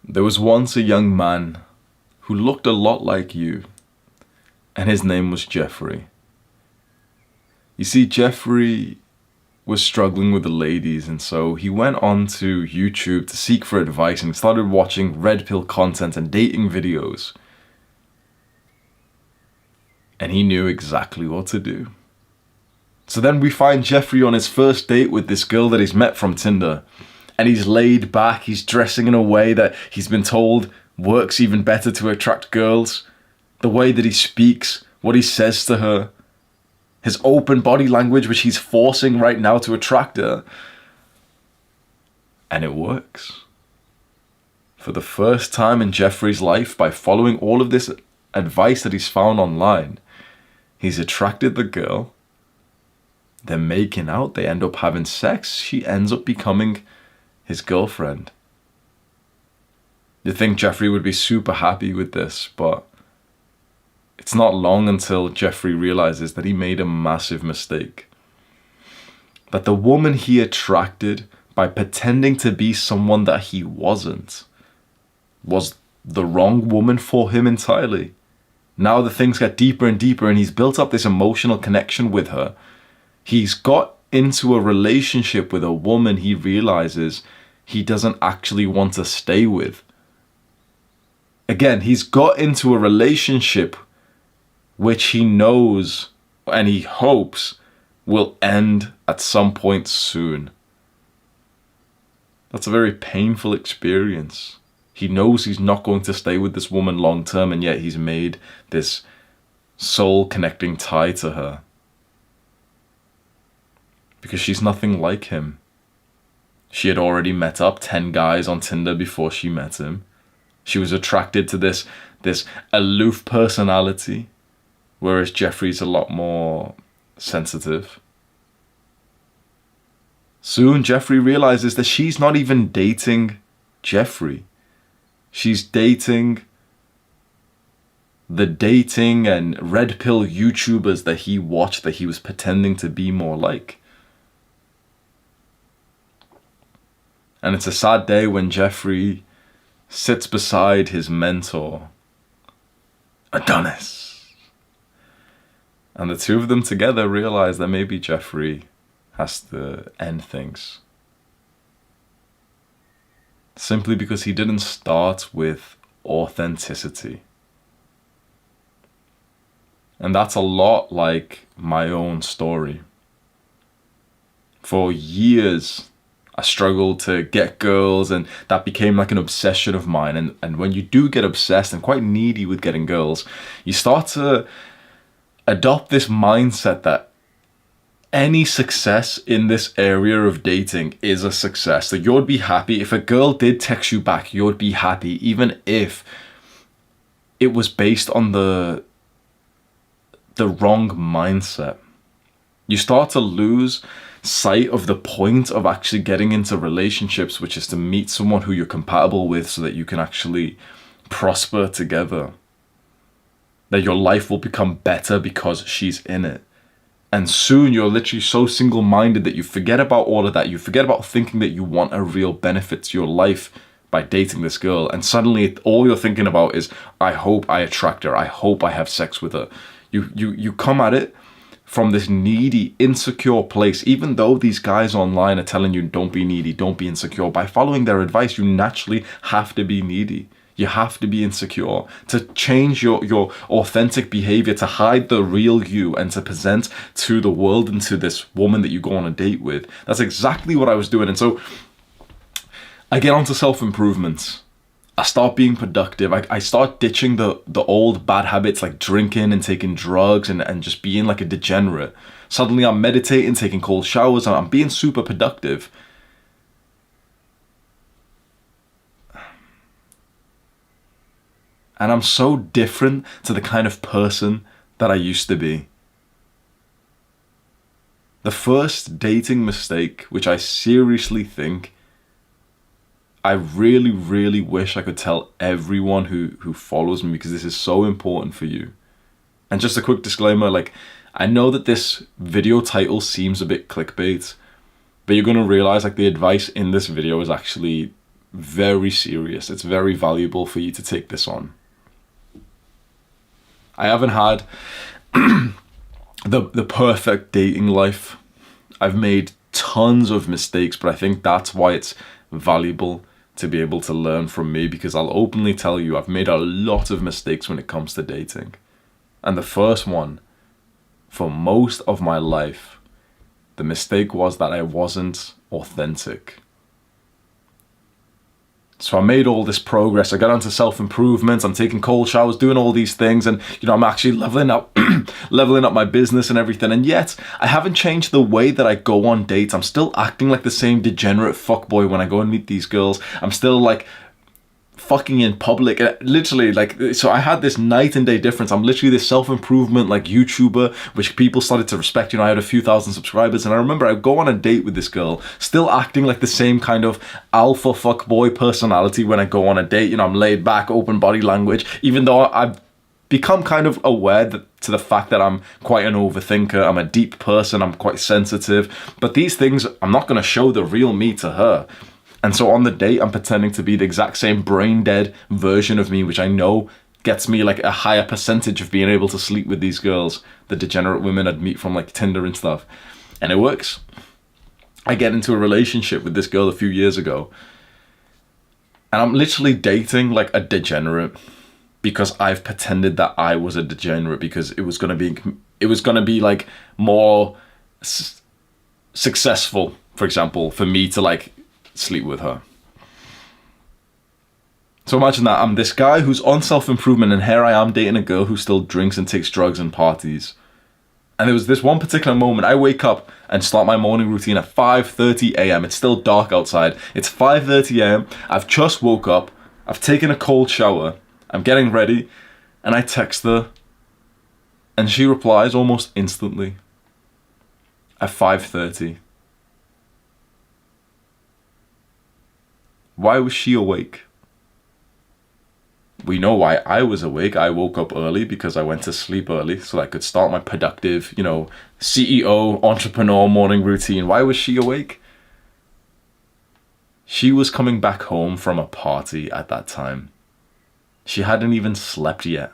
There was once a young man who looked a lot like you, and his name was Jeffrey. You see, Jeffrey was struggling with the ladies, and so he went on to YouTube to seek for advice and started watching red pill content and dating videos. And he knew exactly what to do. So then we find Jeffrey on his first date with this girl that he's met from Tinder. And he's laid back, he's dressing in a way that he's been told works even better to attract girls. The way that he speaks, what he says to her, his open body language, which he's forcing right now to attract her. And it works. For the first time in Jeffrey's life, by following all of this advice that he's found online, he's attracted the girl. They're making out, they end up having sex, she ends up becoming his girlfriend. You'd think Jeffrey would be super happy with this, but it's not long until Jeffrey realizes that he made a massive mistake. That the woman he attracted by pretending to be someone that he wasn't was the wrong woman for him entirely. Now the things get deeper and deeper, and he's built up this emotional connection with her. He's got into a relationship with a woman he realizes he doesn't actually want to stay with. Again, he's got into a relationship which he knows and he hopes will end at some point soon. That's a very painful experience. He knows he's not going to stay with this woman long term, and yet he's made this soul connecting tie to her. Because she's nothing like him. She had already met up 10 guys on Tinder before she met him. She was attracted to this aloof personality, whereas Jeffrey's a lot more sensitive. Soon Jeffrey realizes that she's not even dating Jeffrey. She's dating the dating and red pill YouTubers that he watched, that he was pretending to be more like. And it's a sad day when Jeffrey sits beside his mentor, Adonis. And the two of them together realize that maybe Jeffrey has to end things. Simply because he didn't start with authenticity. And that's a lot like my own story. For years, I struggled to get girls, and that became like an obsession of mine. And when you do get obsessed and quite needy with getting girls, you start to adopt this mindset that any success in this area of dating is a success. That you'd be happy if a girl did text you back, you'd be happy, even if it was based on the wrong mindset. You start to lose sight of the point of actually getting into relationships, which is to meet someone who you're compatible with so that you can actually prosper together. That your life will become better because she's in it. And soon you're literally so single-minded that you forget about all of that. You forget about thinking that you want a real benefit to your life by dating this girl. And suddenly all you're thinking about is, I hope I attract her. I hope I have sex with her. You come at it from this needy, insecure place. Even though these guys online are telling you don't be needy, don't be insecure, by following their advice, you naturally have to be needy. You have to be insecure to change your authentic behavior, to hide the real you and to present to the world and to this woman that you go on a date with. That's exactly what I was doing. And so I get onto self-improvement. I start being productive. I start ditching the old bad habits like drinking and taking drugs and just being like a degenerate. Suddenly I'm meditating, taking cold showers, and I'm being super productive. And I'm so different to the kind of person that I used to be. The first dating mistake, which I seriously think I really, really wish I could tell everyone who follows me, because this is so important for you. And just a quick disclaimer, like, I know that this video title seems a bit clickbait, but you're going to realize like the advice in this video is actually very serious. It's very valuable for you to take this on. I haven't had the perfect dating life. I've made tons of mistakes, but I think that's why it's valuable to be able to learn from me, because I'll openly tell you I've made a lot of mistakes when it comes to dating. And the first one, for most of my life, the mistake was that I wasn't authentic. So I made all this progress. I got onto self-improvement. I'm taking cold showers, doing all these things. And, I'm actually leveling up my business and everything. And yet I haven't changed the way that I go on dates. I'm still acting like the same degenerate fuckboy when I go and meet these girls. I'm still like fucking in public, literally, like, so I had this night and day difference. I'm literally this self-improvement like YouTuber, which people started to respect. I had a few thousand subscribers, and I remember I'd go on a date with this girl, still acting like the same kind of alpha fuckboy personality when I go on a date. I'm laid back, open body language, even though I've become kind of aware to the fact that I'm quite an overthinker. I'm a deep person, I'm quite sensitive, but these things, I'm not going to show the real me to her. And so on the date, I'm pretending to be the exact same brain dead version of me, which I know gets me like a higher percentage of being able to sleep with these girls, the degenerate women I'd meet from like Tinder and stuff. And it works. I get into a relationship with this girl a few years ago, and I'm literally dating like a degenerate because I've pretended that I was a degenerate, because it was going to be like more successful, for example, for me to like sleep with her. So imagine that I'm this guy who's on self-improvement, and here I am dating a girl who still drinks and takes drugs and parties. And there was this one particular moment. I wake up and start my morning routine at 5:30 a.m. It's still dark outside. It's 5:30 a.m. I've just woke up. I've taken a cold shower. I'm getting ready, and I text her, and she replies almost instantly at 5:30. Why was she awake? We know why I was awake. I woke up early because I went to sleep early so I could start my productive, CEO, entrepreneur morning routine. Why was she awake? She was coming back home from a party at that time. She hadn't even slept yet.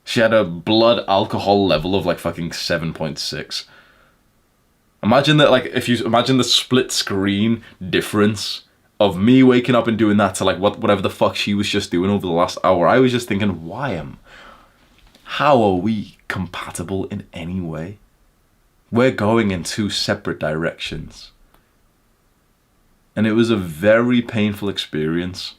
She had a blood alcohol level of like fucking 7.6. Imagine that, like, if you imagine the split screen difference of me waking up and doing that to like whatever the fuck she was just doing over the last hour. I was just thinking, how are we compatible in any way? We're going in two separate directions. And it was a very painful experience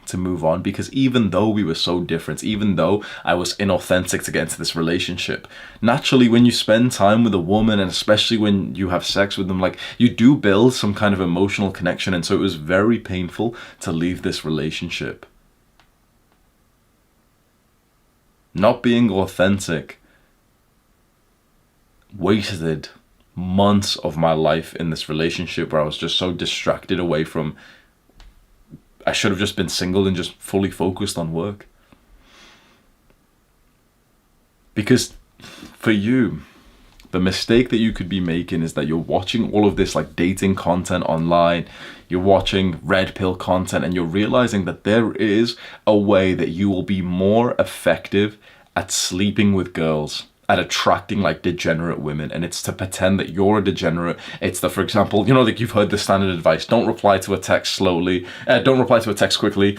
to move on, because even though we were so different, even though I was inauthentic to get into this relationship, naturally when you spend time with a woman, and especially when you have sex with them, like, you do build some kind of emotional connection. And so it was very painful to leave this relationship. Not being authentic wasted months of my life in this relationship where I was just so distracted away from, I should have just been single and just fully focused on work. Because for you, the mistake that you could be making is that you're watching all of this like dating content online, you're watching red pill content, and you're realizing that there is a way that you will be more effective at sleeping with girls, at attracting like degenerate women, and it's to pretend that you're a degenerate. It's the, for example, like you've heard the standard advice, don't reply to a text quickly,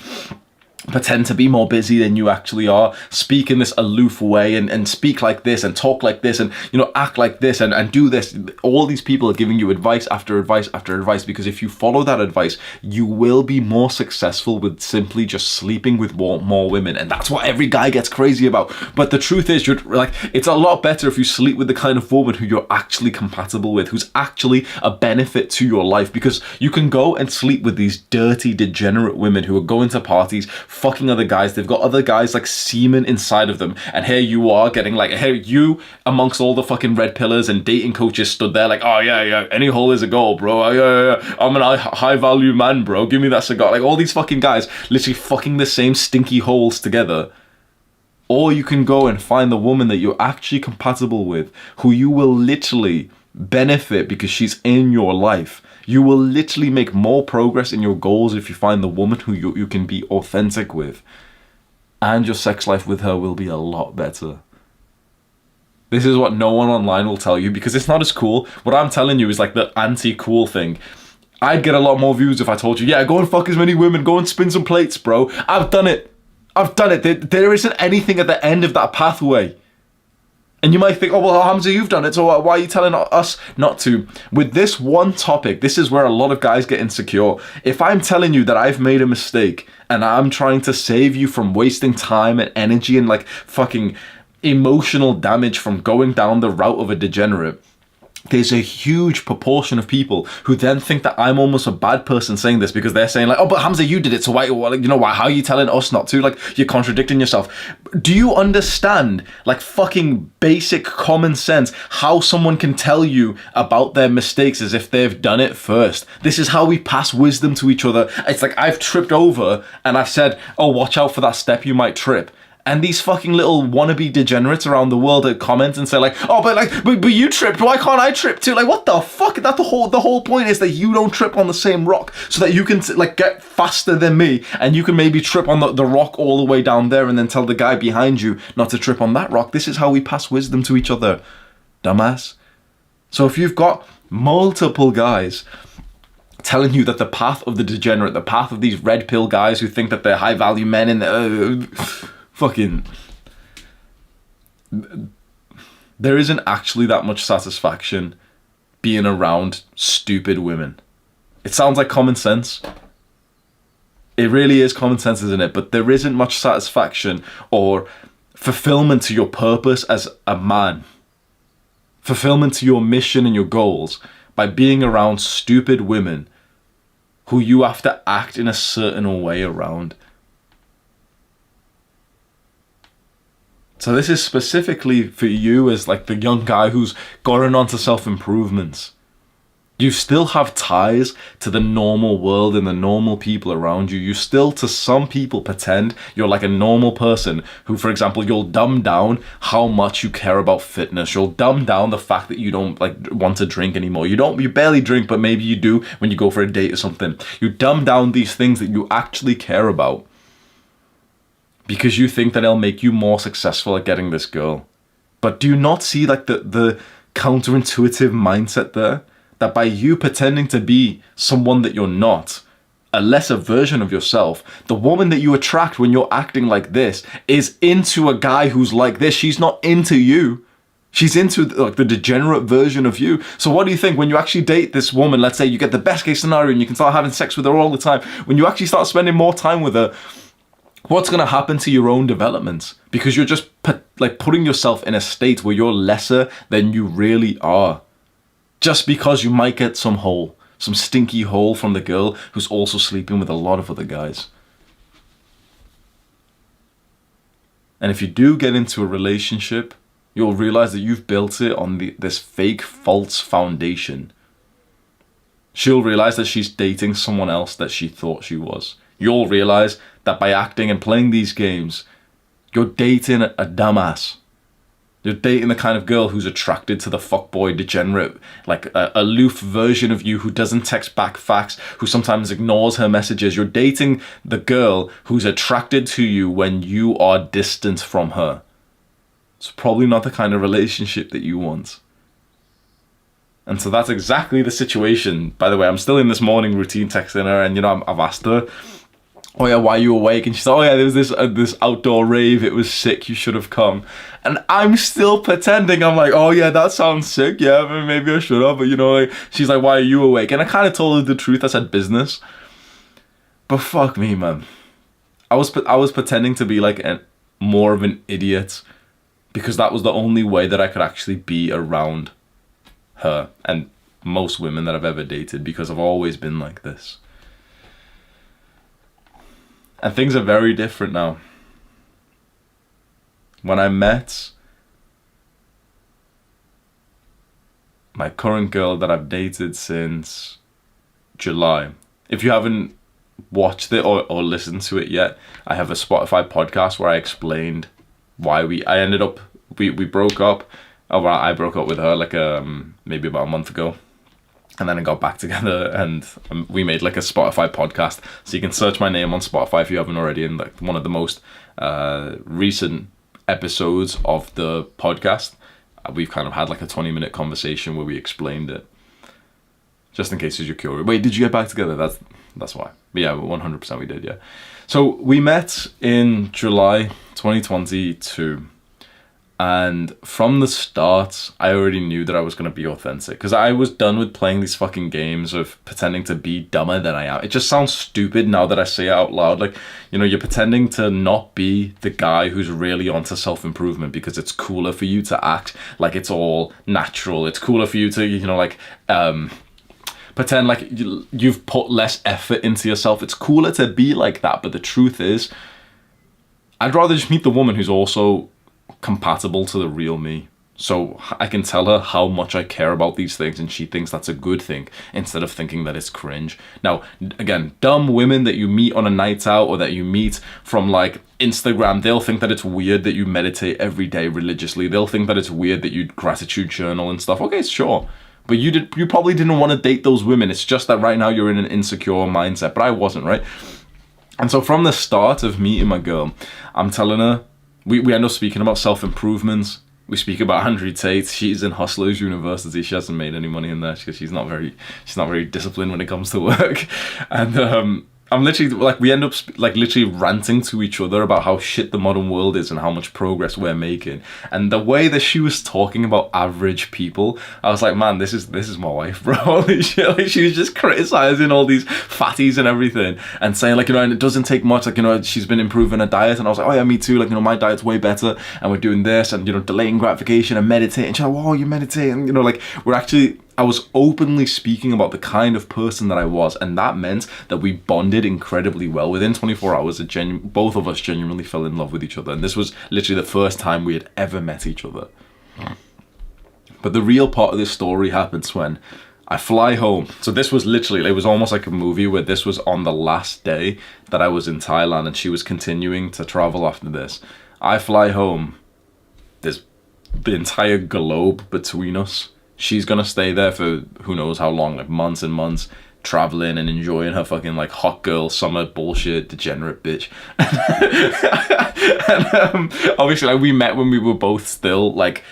pretend to be more busy than you actually are, speak in this aloof way, and speak like this, and talk like this, and act like this, and do this. All these people are giving you advice after advice after advice, because if you follow that advice, you will be more successful with simply just sleeping with more women. And that's what every guy gets crazy about. But the truth is, it's a lot better if you sleep with the kind of woman who you're actually compatible with, who's actually a benefit to your life, because you can go and sleep with these dirty, degenerate women who are going to parties, fucking other guys. They've got other guys like semen inside of them, and here you are getting like, here you amongst all the fucking red pillars and dating coaches stood there like, oh yeah, any hole is a goal, bro. Oh, yeah, I'm a high value man, bro, give me that cigar. Like, all these fucking guys literally fucking the same stinky holes together. Or you can go and find the woman that you're actually compatible with, who you will literally benefit because she's in your life. You will literally make more progress in your goals if you find the woman who you can be authentic with. And your sex life with her will be a lot better. This is what no one online will tell you, because it's not as cool. What I'm telling you is like the anti-cool thing. I'd get a lot more views if I told you, yeah, go and fuck as many women, go and spin some plates, bro. I've done it. There isn't anything at the end of that pathway. And you might think, oh, well, Hamza, you've done it, so why are you telling us not to? With this one topic, this is where a lot of guys get insecure. If I'm telling you that I've made a mistake and I'm trying to save you from wasting time and energy and like fucking emotional damage from going down the route of a degenerate, there's a huge proportion of people who then think that I'm almost a bad person saying this, because they're saying like, oh, but Hamza, you did it, so why, how are you telling us not to? Like, you're contradicting yourself. Do you understand, like, fucking basic common sense, how someone can tell you about their mistakes as if they've done it first? This is how we pass wisdom to each other. It's like I've tripped over and I've said, oh, watch out for that step, you might trip. And these fucking little wannabe degenerates around the world that comment and say like, oh, but you tripped, why can't I trip too? Like, what the fuck? That the whole point is that you don't trip on the same rock, so that you can like get faster than me, and you can maybe trip on the rock all the way down there and then tell the guy behind you not to trip on that rock. This is how we pass wisdom to each other, dumbass. So if you've got multiple guys telling you that the path of the degenerate, the path of these red pill guys who think that they're high value men in fucking, there isn't actually that much satisfaction being around stupid women. It sounds like common sense. It really is common sense, isn't it? But there isn't much satisfaction or fulfillment to your purpose as a man, fulfillment to your mission and your goals, by being around stupid women who you have to act in a certain way around. So this is specifically for you as like the young guy who's gotten onto self-improvements. You still have ties to the normal world and the normal people around you. You still, to some people, pretend you're like a normal person who, for example, you'll dumb down how much you care about fitness. You'll dumb down the fact that you don't like want to drink anymore. You barely drink, but maybe you do when you go for a date or something. You dumb down these things that you actually care about, because you think that it'll make you more successful at getting this girl. But do you not see like the counterintuitive mindset there? That by you pretending to be someone that you're not, a lesser version of yourself, the woman that you attract when you're acting like this is into a guy who's like this. She's not into you. She's into like the degenerate version of you. So what do you think when you actually date this woman? Let's say you get the best case scenario and you can start having sex with her all the time. When you actually start spending more time with her, what's going to happen to your own development? Because you're just putting yourself in a state where you're lesser than you really are. Just because you might get some stinky hole from the girl who's also sleeping with a lot of other guys. And if you do get into a relationship, you'll realize that you've built it on this fake, false foundation. She'll realize that she's dating someone else that she thought she was. You'll realize that by acting and playing these games, you're dating a dumbass. You're dating the kind of girl who's attracted to the fuckboy degenerate, like a aloof version of you who doesn't text back facts, who sometimes ignores her messages. You're dating the girl who's attracted to you when you are distant from her. It's probably not the kind of relationship that you want. And so that's exactly the situation. By the way, I'm still in this morning routine texting her, and I've asked her, oh yeah, why are you awake? And she said, oh yeah, there was this outdoor rave, it was sick, you should have come. And I'm still pretending, I'm like, oh yeah, that sounds sick, yeah, maybe I should have, but she's like, why are you awake? And I kind of told her the truth, I said business. But fuck me, man. I was pretending to be like more of an idiot, because that was the only way that I could actually be around her and most women that I've ever dated, because I've always been like this. And things are very different now. When I met my current girl that I've dated since July, if you haven't watched it or listened to it yet, I have a Spotify podcast where I explained why we broke up. Oh, well, I broke up with her like maybe about a month ago. And then I got back together and we made like a Spotify podcast. So you can search my name on Spotify if you haven't already. And like one of the most recent episodes of the podcast, we've kind of had like a 20-minute conversation where we explained it. Just in case you're curious. Wait, did you get back together? That's why. But yeah, 100% we did, yeah. So we met in July 2022. And from the start, I already knew that I was going to be authentic. Because I was done with playing these fucking games of pretending to be dumber than I am. It just sounds stupid now that I say it out loud. Like, you know, you're pretending to not be the guy who's really onto self-improvement because it's cooler for you to act like it's all natural. It's cooler for you to, you know, like, pretend like you've put less effort into yourself. It's cooler to be like that. But the truth is, I'd rather just meet the woman who's also compatible to the real me, so I can tell her how much I care about these things and she thinks that's a good thing instead of thinking that it's cringe. Now again, dumb women that you meet on a night out or that you meet from like Instagram, they'll think that it's weird that you meditate every day religiously. They'll think that it's weird that you gratitude journal and stuff. Okay, sure, but you probably didn't want to date those women. It's just that right now you're in an insecure mindset, but I wasn't, right? And so from the start of meeting my girl, I'm telling her, we end up speaking about self-improvements. We speak about Andrew Tate. She's in Hustlers University. She hasn't made any money in there because she's not very disciplined when it comes to work. And I'm literally like, we end up like literally ranting to each other about how shit the modern world is and how much progress we're making. And the way that she was talking about average people, I was like, man, this is my wife, bro. Holy shit. Like, she was just criticizing all these fatties and everything and saying like, you know, and it doesn't take much. Like, you know, she's been improving her diet. And I was like, oh yeah, me too. Like, you know, my diet's way better and we're doing this and, you know, delaying gratification and meditating. She's like, wow, you meditate. And, you know, like I was openly speaking about the kind of person that I was, and that meant that we bonded incredibly well. Within 24 hours, both of us genuinely fell in love with each other, and this was literally the first time we had ever met each other. But the real part of this story happens when I fly home. So this was literally, it was almost like a movie where this was on the last day that I was in Thailand, and she was continuing to travel after this. I fly home. There's the entire globe between us. She's gonna stay there for who knows how long, like months and months, traveling and enjoying her fucking like hot girl summer bullshit, degenerate bitch. And obviously, like, we met when we were both still like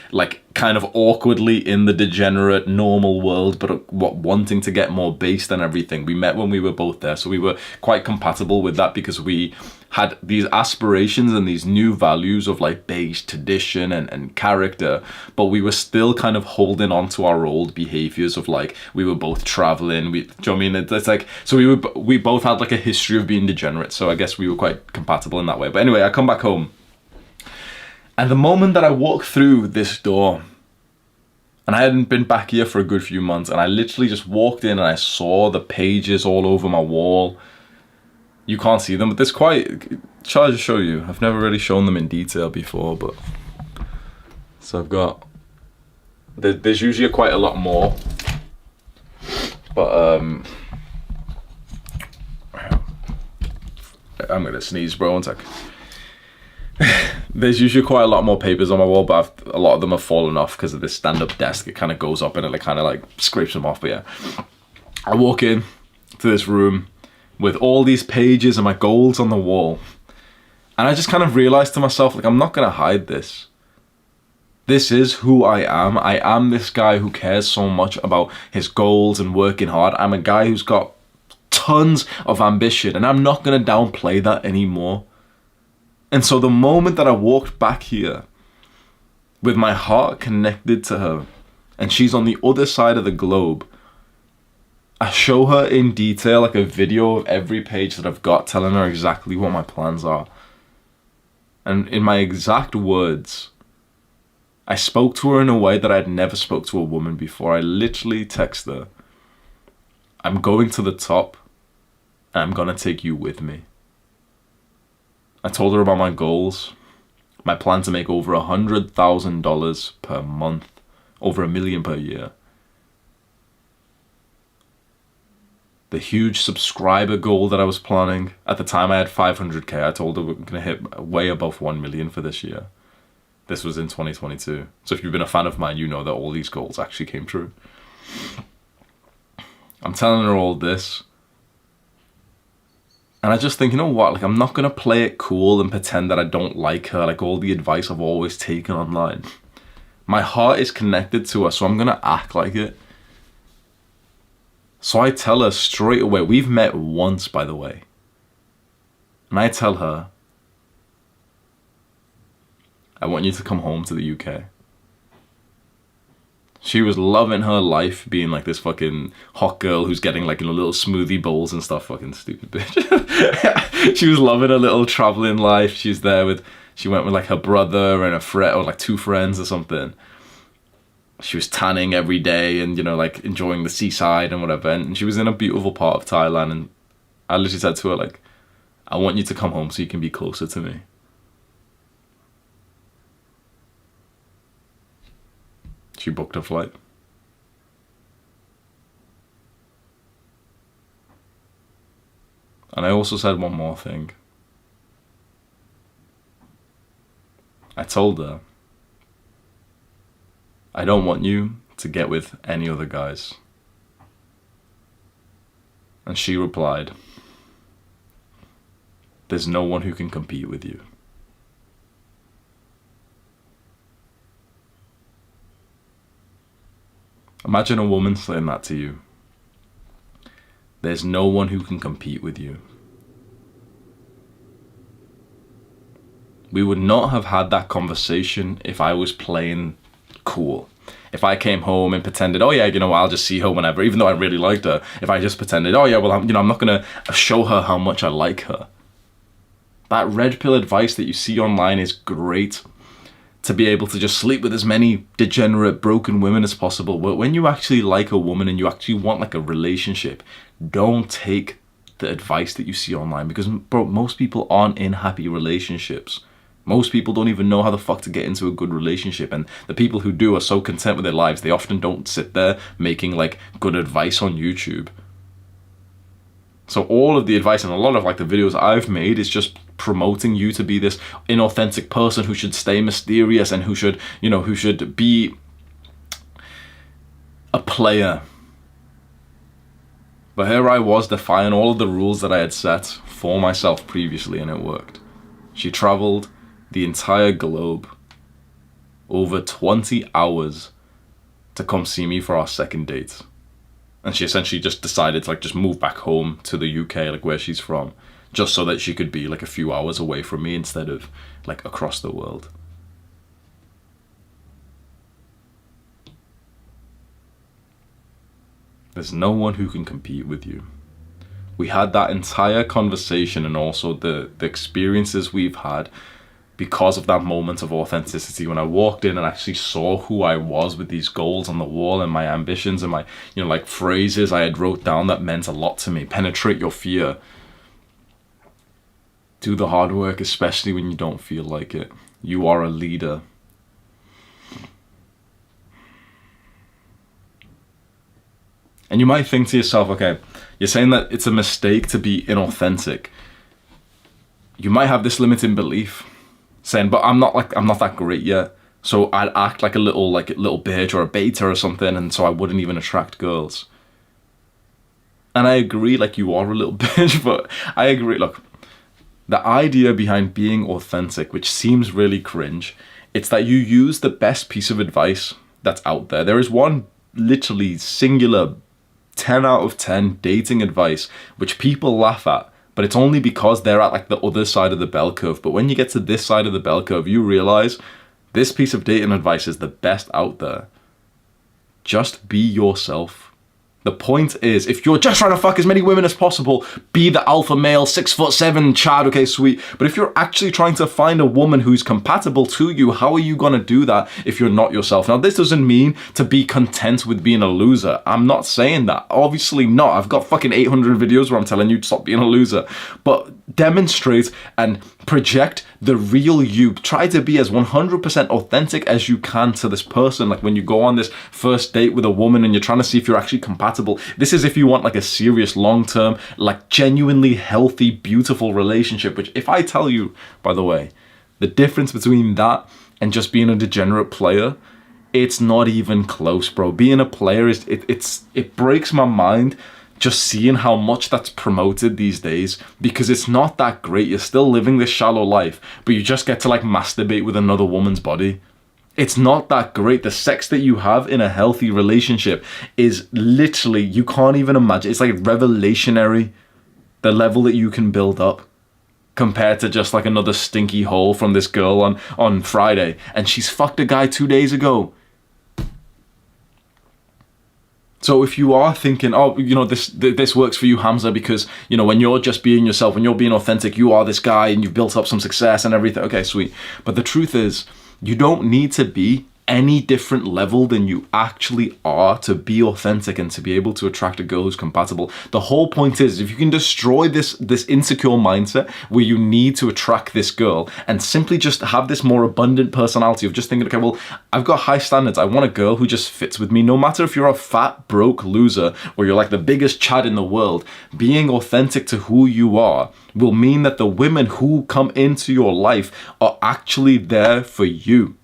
kind of awkwardly in the degenerate normal world, but wanting to get more based and everything. We met when we were both there, so we were quite compatible with that because we had these aspirations and these new values of like base tradition and character, but we were still kind of holding on to our old behaviors of like, we were both traveling. Do you know what I mean? It's like, so we both had like a history of being degenerate, so I guess we were quite compatible in that way. But anyway, I come back home, and the moment that I walk through this door, and I hadn't been back here for a good few months, and I literally just walked in and I saw the pages all over my wall. You can't see them, but there's quite... Shall I just show you? I've never really shown them in detail before, but... So I've got... There's usually quite a lot more. But, I'm gonna sneeze, bro, one sec. There's usually quite a lot more papers on my wall, but a lot of them have fallen off because of this stand-up desk. It kind of goes up and it kind of like scrapes them off, but yeah. I walk in to this room with all these pages and my goals on the wall. And I just kind of realized to myself, like, I'm not going to hide this. This is who I am. I am this guy who cares so much about his goals and working hard. I'm a guy who's got tons of ambition, and I'm not going to downplay that anymore. And so the moment that I walked back here with my heart connected to her, and she's on the other side of the globe, I show her in detail, like a video of every page that I've got, telling her exactly what my plans are. And in my exact words, I spoke to her in a way that I'd never spoke to a woman before. I literally text her, I'm going to the top, and I'm gonna take you with me. I told her about my goals, my plan to make over $100,000 per month, over $1 million per year. The huge subscriber goal that I was planning. At the time I had 500k. I told her we're going to hit way above 1 million for this year. This was in 2022. So if you've been a fan of mine, you know that all these goals actually came true. I'm telling her all this. And I just think, you know what? Like, I'm not going to play it cool and pretend that I don't like her. Like, all the advice I've always taken online. My heart is connected to her, so I'm going to act like it. So I tell her straight away. We've met once, by the way. And I tell her, I want you to come home to the UK. She was loving her life, being like this fucking hot girl who's getting like, you know, little smoothie bowls and stuff. Fucking stupid bitch. She was loving her little traveling life. She went with like her brother and a friend, or like 2 friends or something. She was tanning every day and, you know, like enjoying the seaside and whatever. And she was in a beautiful part of Thailand. And I literally said to her, like, I want you to come home so you can be closer to me. She booked a flight. And I also said one more thing. I told her, I don't want you to get with any other guys. And she replied, there's no one who can compete with you. Imagine a woman saying that to you. There's no one who can compete with you. We would not have had that conversation if I was playing cool. If I came home and pretended, oh yeah, you know, I'll just see her whenever, even though I really liked her. If I just pretended, oh yeah, well, I'm not going to show her how much I like her. That red pill advice that you see online is great, to be able to just sleep with as many degenerate, broken women as possible. But when you actually like a woman and you actually want like a relationship, don't take the advice that you see online, because bro, most people aren't in happy relationships. Most people don't even know how the fuck to get into a good relationship, and the people who do are so content with their lives, they often don't sit there making like good advice on YouTube. So all of the advice and a lot of like the videos I've made is just promoting you to be this inauthentic person who should stay mysterious and who should, you know, who should be a player. But here I was defying all of the rules that I had set for myself previously, and it worked. She traveled the entire globe, over 20 hours, to come see me for our second date. And she essentially just decided to like just move back home to the UK, like where she's from, just so that she could be like a few hours away from me instead of like across the world. There's no one who can compete with you. We had that entire conversation and also the experiences we've had because of that moment of authenticity when I walked in and actually saw who I was with these goals on the wall and my ambitions and my, you know, like phrases I had wrote down that meant a lot to me. Penetrate your fear. Do the hard work, especially when you don't feel like it. You are a leader. And you might think to yourself, okay, you're saying that it's a mistake to be inauthentic. You might have this limiting belief, saying, but I'm not that great yet, so I'd act like a little bitch or a beta or something, and so I wouldn't even attract girls. And I agree, like, you are a little bitch, but I agree. Look, the idea behind being authentic, which seems really cringe, it's that you use the best piece of advice that's out there. There is one literally singular 10 out of 10 dating advice which people laugh at, but it's only because they're at like the other side of the bell curve. But when you get to this side of the bell curve, you realize this piece of dating advice is the best out there. Just be yourself. The point is, if you're just trying to fuck as many women as possible, be the alpha male, 6'7" Chad, okay, sweet. But if you're actually trying to find a woman who's compatible to you, how are you gonna do that if you're not yourself? Now, this doesn't mean to be content with being a loser. I'm not saying that. Obviously not. I've got fucking 800 videos where I'm telling you to stop being a loser. But demonstrate and project the real you. Try to be as 100% authentic as you can to this person. Like when you go on this first date with a woman and you're trying to see if you're actually compatible. This is if you want like a serious, long-term, like genuinely healthy, beautiful relationship. Which if I tell you, by the way, the difference between that and just being a degenerate player It's not even close, bro. Being a player it breaks my mind just seeing how much that's promoted these days, because it's not that great. You're still living this shallow life, but you just get to like masturbate with another woman's body. It's not that great. The sex that you have in a healthy relationship is literally, you can't even imagine. It's like revelationary, the level that you can build up compared to just like another stinky hole from this girl on Friday, and she's fucked a guy 2 days ago. So if you are thinking, oh, you know, this works for you, Hamza, because, you know, when you're just being yourself, when you're being authentic, you are this guy and you've built up some success and everything. Okay, sweet. But the truth is, you don't need to be any different level than you actually are to be authentic and to be able to attract a girl who's compatible. The whole point is, if you can destroy this insecure mindset where you need to attract this girl and simply just have this more abundant personality of just thinking, okay, well, I've got high standards. I want a girl who just fits with me, no matter if you're a fat, broke loser or you're like the biggest Chad in the world. Being authentic to who you are will mean that the women who come into your life are actually there for you.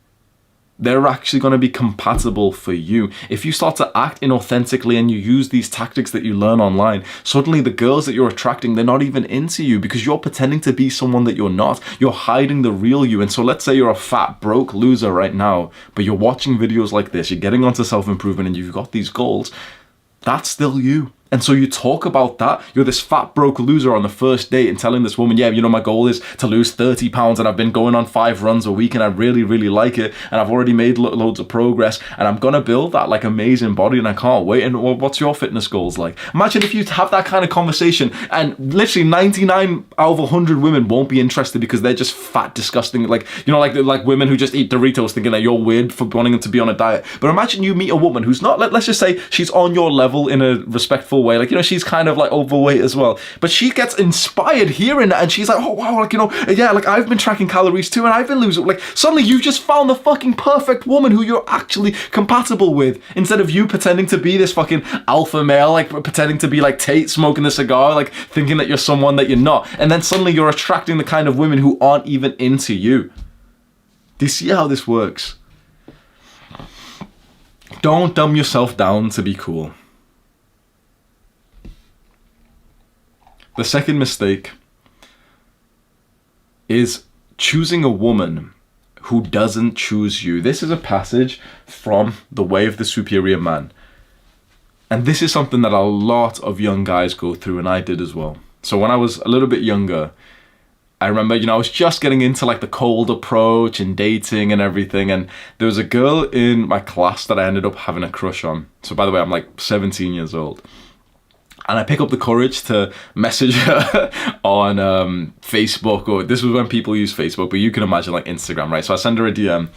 They're actually going to be compatible for you. If you start to act inauthentically and you use these tactics that you learn online, suddenly the girls that you're attracting, they're not even into you because you're pretending to be someone that you're not. You're hiding the real you. And so let's say you're a fat, broke loser right now, but you're watching videos like this, you're getting onto self-improvement and you've got these goals. That's still you. And so you talk about that. You're this fat, broke loser on the first date and telling this woman, yeah, you know, my goal is to lose 30 pounds and I've been going on 5 runs a week and I really, really like it. And I've already made loads of progress and I'm going to build that like amazing body and I can't wait. And well, what's your fitness goals like? Imagine if you have that kind of conversation and literally 99 out of 100 women won't be interested because they're just fat, disgusting. Like, you know, like women who just eat Doritos thinking that you're weird for wanting them to be on a diet. But imagine you meet a woman who's not, let's just say she's on your level in a respectful way, like, you know, she's kind of like overweight as well, but she gets inspired hearing that and she's like, oh wow, like, you know, yeah, like I've been tracking calories too and I've been losing, like suddenly you've just found the fucking perfect woman who you're actually compatible with, instead of you pretending to be this fucking alpha male, like pretending to be like Tate smoking the cigar, like thinking that you're someone that you're not, and then suddenly you're attracting the kind of women who aren't even into you. Do you see how this works? Don't dumb yourself down to be cool. The second mistake is choosing a woman who doesn't choose you. This is a passage from The Way of the Superior Man. And this is something that a lot of young guys go through, and I did as well. So when I was a little bit younger, I remember, you know, I was just getting into like the cold approach and dating and everything. And there was a girl in my class that I ended up having a crush on. So by the way, I'm like 17 years old. And I pick up the courage to message her on Facebook, or this was when people use Facebook, but you can imagine like Instagram, right? So I send her a DM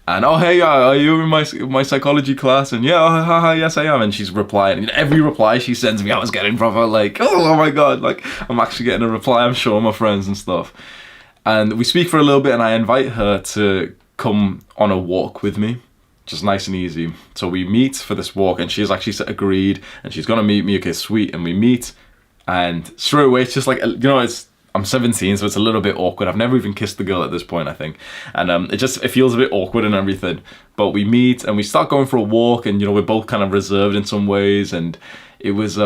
and, oh, hey, are you in my psychology class? And yeah, oh, yes, I am. And she's replying. And every reply she sends me, I was getting proper like, oh my God, like I'm actually getting a reply. I'm showing my friends and stuff. And we speak for a little bit and I invite her to come on a walk with me. Just nice and easy. So we meet for this walk and she's actually agreed and she's gonna meet me. Okay, sweet. And we meet and straight away it's just like, you know, I'm 17, so it's a little bit awkward. I've never even kissed the girl at this point, I think. And it feels a bit awkward and everything. But we meet and we start going for a walk and, you know, we're both kind of reserved in some ways. And it was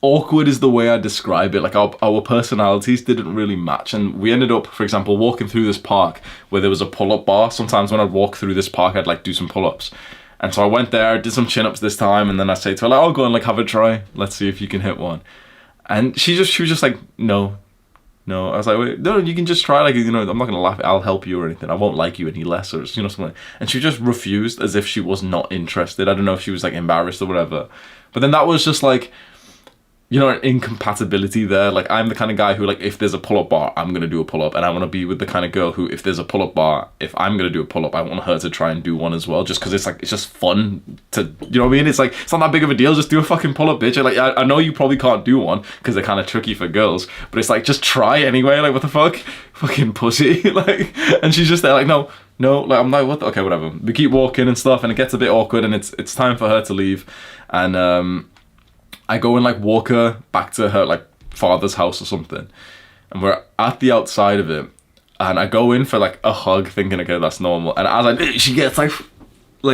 awkward is the way I describe it. Like our personalities didn't really match, and we ended up, for example, walking through this park where there was a pull-up bar. Sometimes when I'd walk through this park, I'd like do some pull-ups, and so I went there, did some chin-ups this time, and then I say to her, like, I'll go and like have a try, let's see if you can hit one. And she was just like, no. I was like, wait, no, you can just try, like, you know, I'm not gonna laugh, I'll help you or anything, I won't like you any less, or, you know, something like. And she just refused as if she was not interested. I don't know if she was like embarrassed or whatever, but then that was just like, you know, an incompatibility there. Like, I'm the kind of guy who, like, if there's a pull-up bar, I'm gonna do a pull-up, and I want to be with the kind of girl who, if there's a pull-up bar, if I'm gonna do a pull-up, I want her to try and do one as well, just because it's like, it's just fun to, you know what I mean? It's like, it's not that big of a deal, just do a fucking pull-up, bitch. Like, I know you probably can't do one because they're kind of tricky for girls, but it's like, just try anyway. Like, what the fuck, fucking pussy. Like, and she's just there like, no, like, I'm like, what the, okay, whatever. We keep walking and stuff, and it gets a bit awkward, and it's time for her to leave, and I go and like walk her back to her like father's house or something, and we're at the outside of it, And I go in for like a hug thinking, okay, that's normal. And as I do, she gets like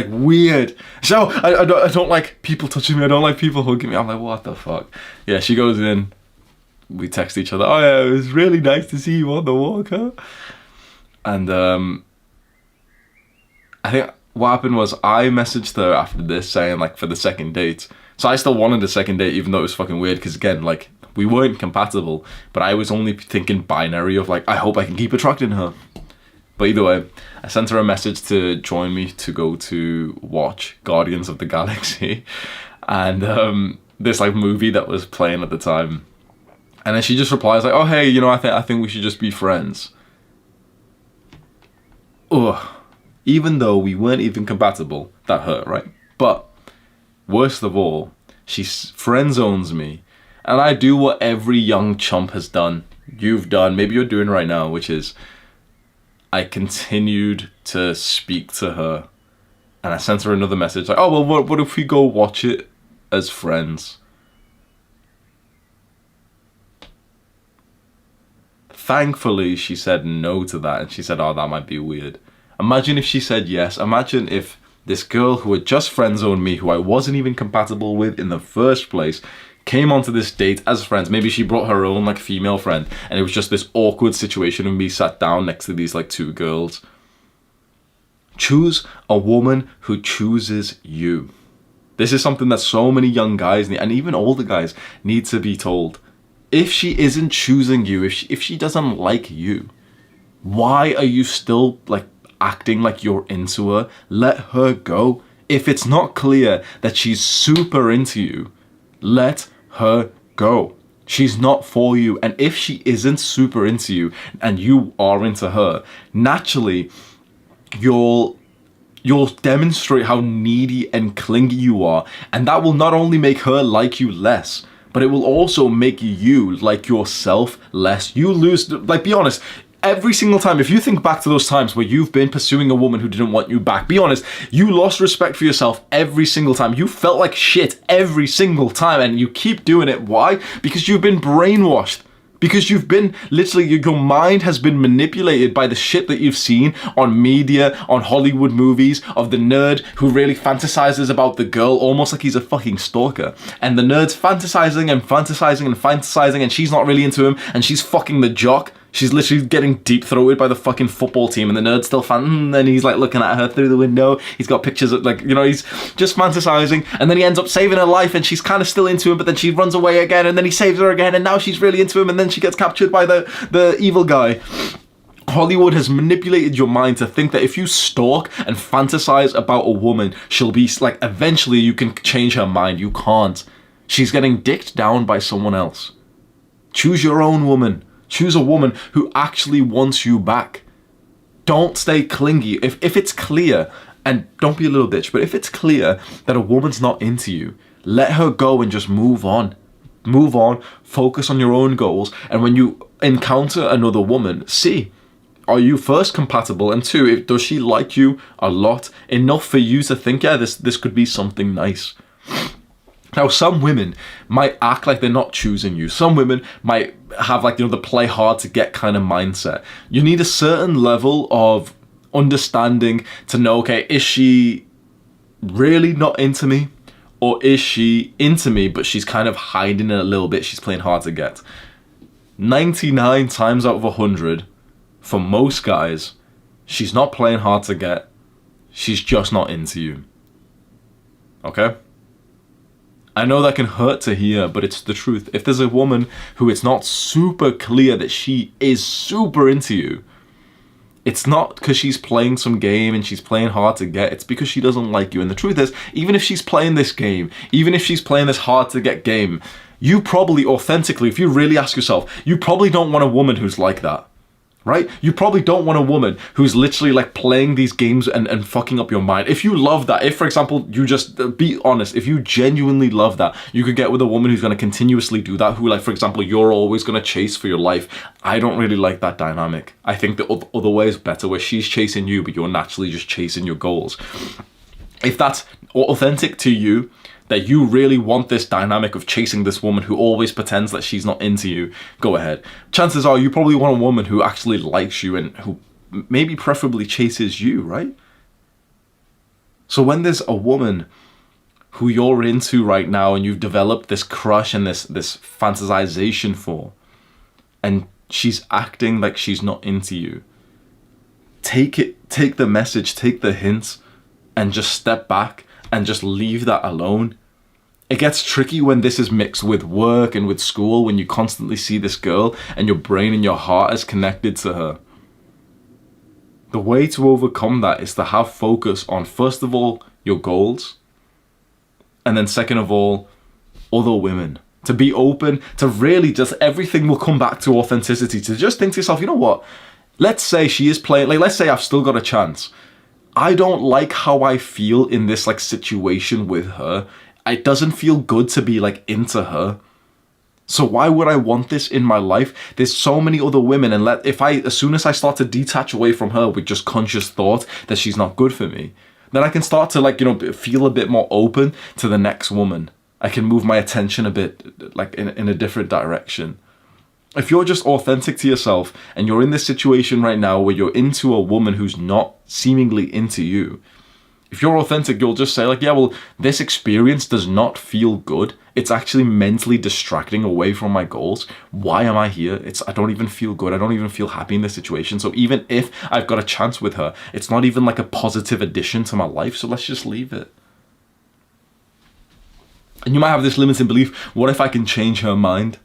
weird. So I don't like people touching me. I don't like people hugging me. I'm like, what the fuck? Yeah, she goes in. We text each other. Oh yeah, it was really nice to see you on the walk, huh? And I think what happened was I messaged her after this saying like for the second date. So I still wanted a second date even though it was fucking weird because again like we weren't compatible. But I was only thinking binary of like I hope I can keep attracting her. But either way, I sent her a message to join me to go to watch Guardians of the Galaxy, and this like movie that was playing at the time. And then she just replies like, "Oh hey, you know, I think we should just be friends." Ugh. Even though we weren't even compatible, that hurt, right? But worst of all, she friend zones me, and I do what every young chump has done. You've done, maybe you're doing right now, which is I continued to speak to her, and I sent her another message like, "Oh well, what if we go watch it as friends?" Thankfully, she said no to that, and she said, "Oh, that might be weird." Imagine if she said yes. Imagine if this girl who had just friend-zoned me, who I wasn't even compatible with in the first place, came onto this date as friends. Maybe she brought her own like female friend, and it was just this awkward situation of me sat down next to these like two girls. Choose a woman who chooses you. This is something that so many young guys need, and even older guys need to be told. If she isn't choosing you, if she doesn't like you, why are you still like acting like you're into her? Let her go. If it's not clear that she's super into you, let her go. She's not for you. And if she isn't super into you and you are into her, naturally you'll demonstrate how needy and clingy you are, and that will not only make her like you less, but it will also make you like yourself less. You lose, like, be honest, every single time, if you think back to those times where you've been pursuing a woman who didn't want you back, be honest, you lost respect for yourself every single time. You felt like shit every single time, and you keep doing it. Why? Because you've been brainwashed. Because you've been, literally, your mind has been manipulated by the shit that you've seen on media, on Hollywood movies, of the nerd who really fantasizes about the girl almost like he's a fucking stalker. And the nerd's fantasizing and fantasizing and fantasizing, and she's not really into him, and she's fucking the jock. She's literally getting deep-throated by the fucking football team, and the nerd's still and he's like looking at her through the window. He's got pictures of, like, you know, he's just fantasizing, and then he ends up saving her life, and she's kind of still into him, but then she runs away again, and then he saves her again, and now she's really into him, and then she gets captured by the evil guy. Hollywood has manipulated your mind to think that if you stalk and fantasize about a woman, she'll be like, eventually you can change her mind. You can't. She's getting dicked down by someone else. Choose your own woman. Choose a woman who actually wants you back. Don't stay clingy. If it's clear, and don't be a little bitch, but if it's clear that a woman's not into you, let her go and just move on. Move on, focus on your own goals, and when you encounter another woman, see, are you first compatible, and two, does she like you a lot, enough for you to think, yeah, this could be something nice. Now, some women might act like they're not choosing you. Some women might have, like, you know, the play hard to get kind of mindset. You need a certain level of understanding to know, okay, is she really not into me? Or is she into me, but she's kind of hiding it a little bit? She's playing hard to get. 99 times out of 100, for most guys, she's not playing hard to get. She's just not into you. Okay? I know that can hurt to hear, but it's the truth. If there's a woman who it's not super clear that she is super into you, it's not because she's playing some game and she's playing hard to get. It's because she doesn't like you. And the truth is, even if she's playing this game, even if she's playing this hard to get game, you probably authentically, if you really ask yourself, you probably don't want a woman who's like that. Right? You probably don't want a woman who's literally like playing these games and fucking up your mind. If you love that, if for example, you just, be honest, if you genuinely love that, you could get with a woman who's going to continuously do that, who, like, for example, you're always going to chase for your life. I don't really like that dynamic. I think the other way is better, where she's chasing you, but you're naturally just chasing your goals. If that's authentic to you, that you really want this dynamic of chasing this woman who always pretends that she's not into you, go ahead. Chances are you probably want a woman who actually likes you and who maybe preferably chases you, right? So when there's a woman who you're into right now and you've developed this crush and this fantasization for, and she's acting like she's not into you, take the message, take the hints, and just step back and just leave that alone. It gets tricky when this is mixed with work and with school, when you constantly see this girl and your brain and your heart is connected to her. The way to overcome that is to have focus on, first of all, your goals, and then second of all, other women. To be open, to really just, everything will come back to authenticity, to just think to yourself, you know what, let's say she is playing, like let's say I've still got a chance. I don't like how I feel in this like situation with her. It doesn't feel good to be like into her. So why would I want this in my life? There's so many other women, and as soon as I start to detach away from her with just conscious thought that she's not good for me, then I can start to like, feel a bit more open to the next woman. I can move my attention a bit like in a different direction. If you're just authentic to yourself and you're in this situation right now where you're into a woman who's not seemingly into you, if you're authentic, you'll just say like, yeah, well, this experience does not feel good. It's actually mentally distracting away from my goals. Why am I here? I don't even feel good. I don't even feel happy in this situation. So even if I've got a chance with her, it's not even like a positive addition to my life. So let's just leave it. And you might have this limiting belief, what if I can change her mind?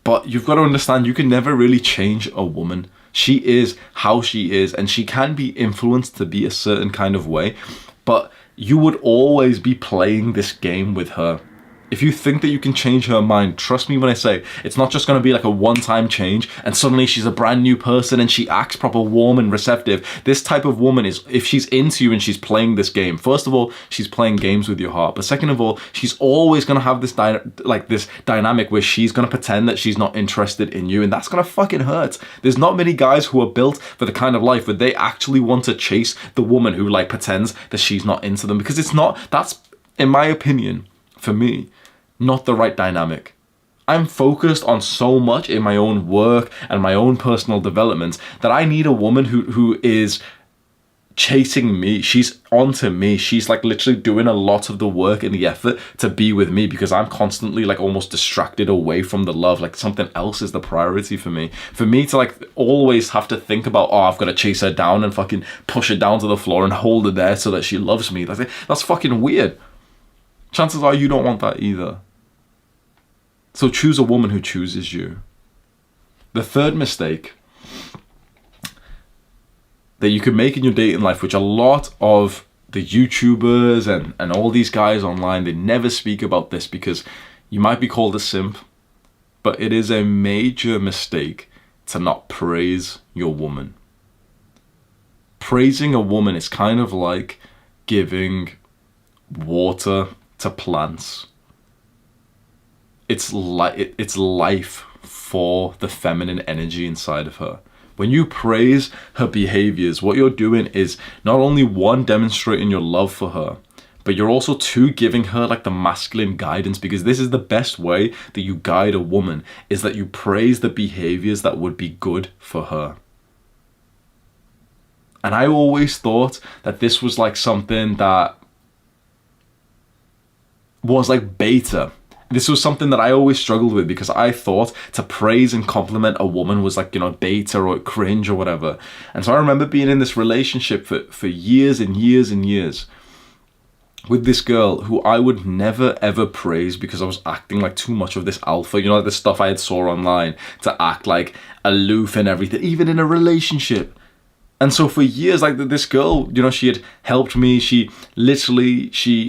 But you've got to understand, you can never really change a woman. She is how she is, and she can be influenced to be a certain kind of way, but you would always be playing this game with her. If you think that you can change her mind, trust me when I say, it's not just going to be like a one-time change and suddenly she's a brand new person and she acts proper warm and receptive. This type of woman is, if she's into you and she's playing this game, first of all, she's playing games with your heart. But second of all, she's always going to have this dynamic where she's going to pretend that she's not interested in you, and that's going to fucking hurt. There's not many guys who are built for the kind of life where they actually want to chase the woman who like pretends that she's not into them, because that's, in my opinion, for me, not the right dynamic. I'm focused on so much in my own work and my own personal development that I need a woman who is chasing me. She's onto me. She's like literally doing a lot of the work and the effort to be with me, because I'm constantly like almost distracted away from the love. Like something else is the priority for me. For me to like always have to think about, oh, I've got to chase her down and fucking push her down to the floor and hold her there so that she loves me. That's fucking weird. Chances are you don't want that either. So choose a woman who chooses you. The third mistake that you could make in your dating life, which a lot of the YouTubers and all these guys online, they never speak about this because you might be called a simp, but it is a major mistake to not praise your woman. Praising a woman is kind of like giving water to plants. It's life for the feminine energy inside of her. When you praise her behaviors, what you're doing is not only one, demonstrating your love for her, but you're also two, giving her like the masculine guidance, because this is the best way that you guide a woman, is that you praise the behaviors that would be good for her. And I always thought that this was like something that was like beta. This was something that I always struggled with, because I thought to praise and compliment a woman was like, beta or cringe or whatever. And so I remember being in this relationship for years and years and years with this girl who I would never ever praise, because I was acting like too much of this alpha, like the stuff I had saw online, to act like aloof and everything, even in a relationship. And so for years, like this girl, she had helped me. She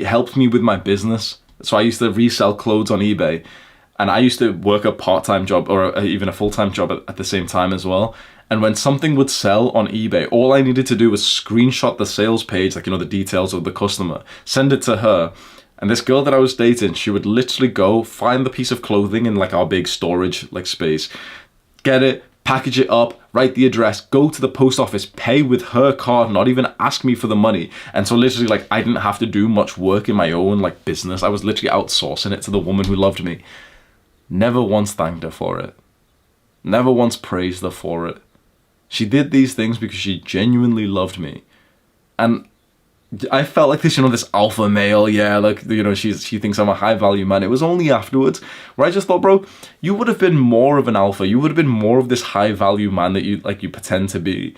helped me with my business. So I used to resell clothes on eBay, and I used to work a part-time job or even a full-time job at the same time as well. And when something would sell on eBay, all I needed to do was screenshot the sales page, like, the details of the customer, send it to her. And this girl that I was dating, she would literally go find the piece of clothing in like our big storage like space, get it, package it up, write the address, go to the post office, pay with her card, not even ask me for the money. And so literally, like, I didn't have to do much work in my own, like, business. I was literally outsourcing it to the woman who loved me. Never once thanked her for it. Never once praised her for it. She did these things because she genuinely loved me. And I felt like this, this alpha male, yeah, like, she thinks I'm a high value man. It was only afterwards where I just thought, bro, you would have been more of an alpha. You would have been more of this high value man that you pretend to be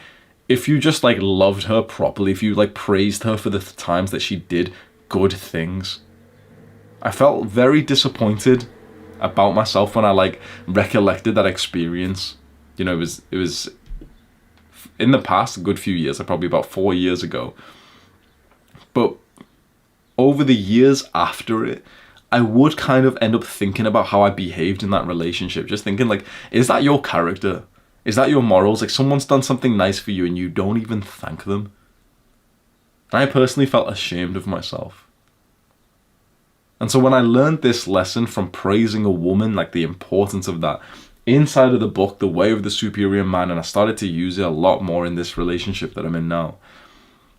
if you just, like, loved her properly, if you, like, praised her for the times that she did good things. I felt very disappointed about myself when I, like, recollected that experience. It was in the past, a good few years, probably about 4 years ago. But over the years after it, I would kind of end up thinking about how I behaved in that relationship. Just thinking, like, is that your character? Is that your morals? Like, someone's done something nice for you and you don't even thank them. And I personally felt ashamed of myself. And so when I learned this lesson from praising a woman, like the importance of that, inside of the book, The Way of the Superior Man, and I started to use it a lot more in this relationship that I'm in now,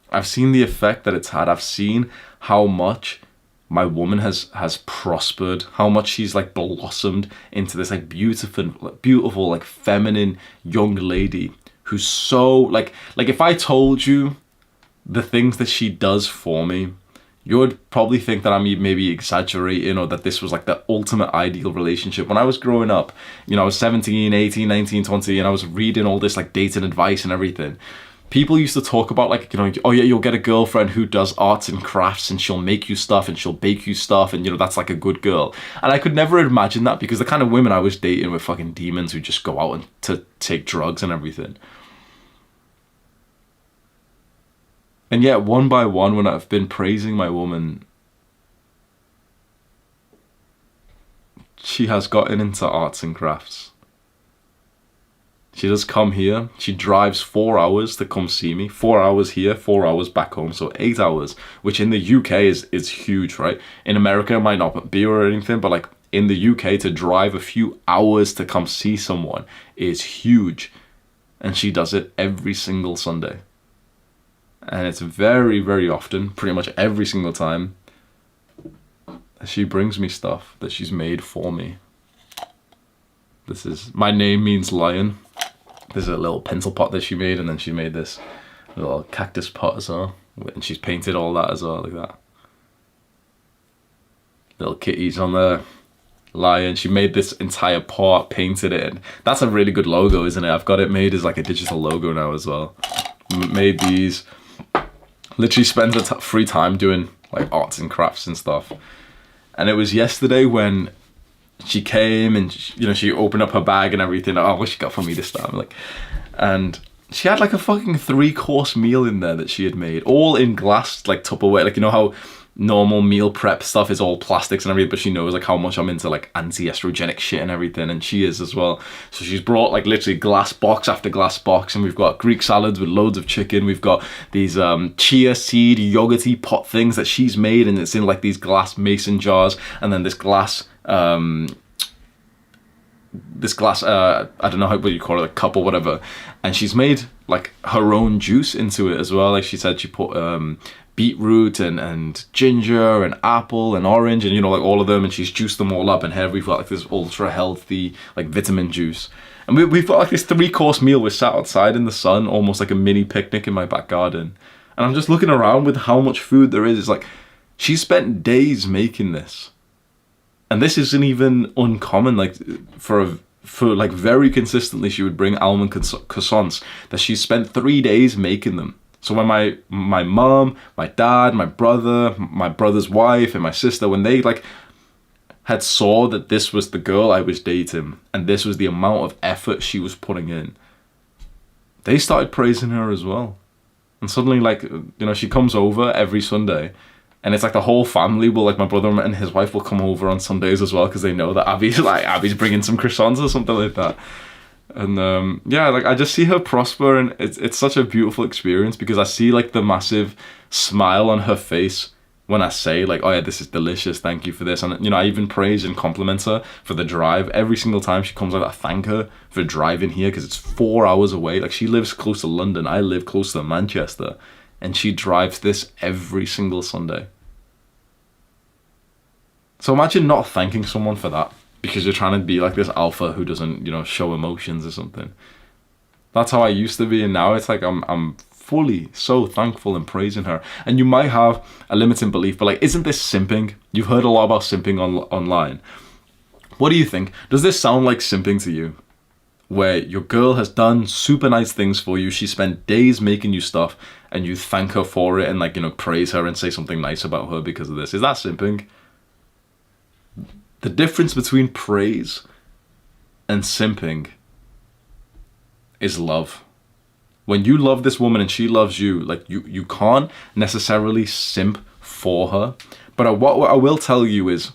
I've seen the effect that it's had. I've seen how much my woman has prospered, how much she's, like, blossomed into this, like, beautiful, like, feminine young lady who's so, like if I told you the things that she does for me, you would probably think that I'm maybe exaggerating, or that this was, like, the ultimate ideal relationship. When I was growing up, I was 17, 18, 19, 20, and I was reading all this, like, dating advice and everything. People used to talk about, like, oh yeah, you'll get a girlfriend who does arts and crafts and she'll make you stuff and she'll bake you stuff and, that's like a good girl. And I could never imagine that, because the kind of women I was dating were fucking demons who just go out and to take drugs and everything. And yet, one by one, when I've been praising my woman, she has gotten into arts and crafts. She does come here. She drives 4 hours to come see me. 4 hours here, 4 hours back home. So 8 hours, which in the UK is huge, right? In America, it might not be or anything, but, like, in the UK, to drive a few hours to come see someone is huge. And she does it every single Sunday. And it's very, very often, pretty much every single time, she brings me stuff that she's made for me. My name means lion. There's a little pencil pot that she made, and then she made this little cactus pot as well. And she's painted all that as well, like that. Little kitties on there. Lion. She made this entire pot, painted it. And that's a really good logo, isn't it? I've got it made as, like, a digital logo now as well. Made these. Literally spends her free time doing, like, arts and crafts and stuff. And it was yesterday when she came and, she opened up her bag and everything. Oh, what she got for me this time? Like, and she had, like, a fucking 3-course meal in there that she had made, all in glass, like, Tupperware. Like, how normal meal prep stuff is all plastics and everything, but she knows, like, how much I'm into, like, anti-estrogenic shit and everything, and she is as well. So she's brought, like, literally glass box after glass box, and we've got Greek salads with loads of chicken. We've got these chia seed yogurty pot things that she's made, and it's in, like, these glass mason jars, and then this glass I don't know what you call it, a cup or whatever, and she's made, like, her own juice into it as well. Like, she said she put beetroot and ginger and apple and orange and, like, all of them, and she's juiced them all up, and here we've got, like, this ultra healthy, like, vitamin juice. And we've got, like, this 3-course meal. We're sat outside in the sun, almost like a mini picnic in my back garden, and I'm just looking around with how much food there is. It's like, she spent days making this. And this isn't even uncommon. Like, for like, very consistently, she would bring almond croissants that she spent 3 days making them. So when my mom, my dad, my brother, my brother's wife, and my sister, when they, like, had saw that this was the girl I was dating, and this was the amount of effort she was putting in, they started praising her as well. And suddenly, like, she comes over every Sunday. And it's like the whole family will, like, my brother and his wife will come over on Sundays as well, because they know that Abby's bringing some croissants or something like that. And yeah, like, I just see her prosper, and it's such a beautiful experience, because I see, like, the massive smile on her face when I say like, oh yeah, this is delicious, thank you for this. And you know, I even praise and compliment her for the drive. Every single time she comes out, I thank her for driving here, because it's 4 hours away. Like, she lives close to London, I live close to Manchester, and she drives this every single Sunday. So imagine not thanking someone for that because you're trying to be like this alpha who doesn't, you know, show emotions or something. That's how I used to be, and now it's like I'm fully so thankful and praising her. And you might have a limiting belief, but like, isn't this simping? You've heard a lot about simping online. What do you think? Does this sound like simping to you? Where your girl has done super nice things for you, she spent days making you stuff, and you thank her for it and, like, you know, praise her and say something nice about her because of this. Is that simping? The difference between praise and simping is love. When you love this woman and she loves you, like, you can't necessarily simp for her. But what I will tell you is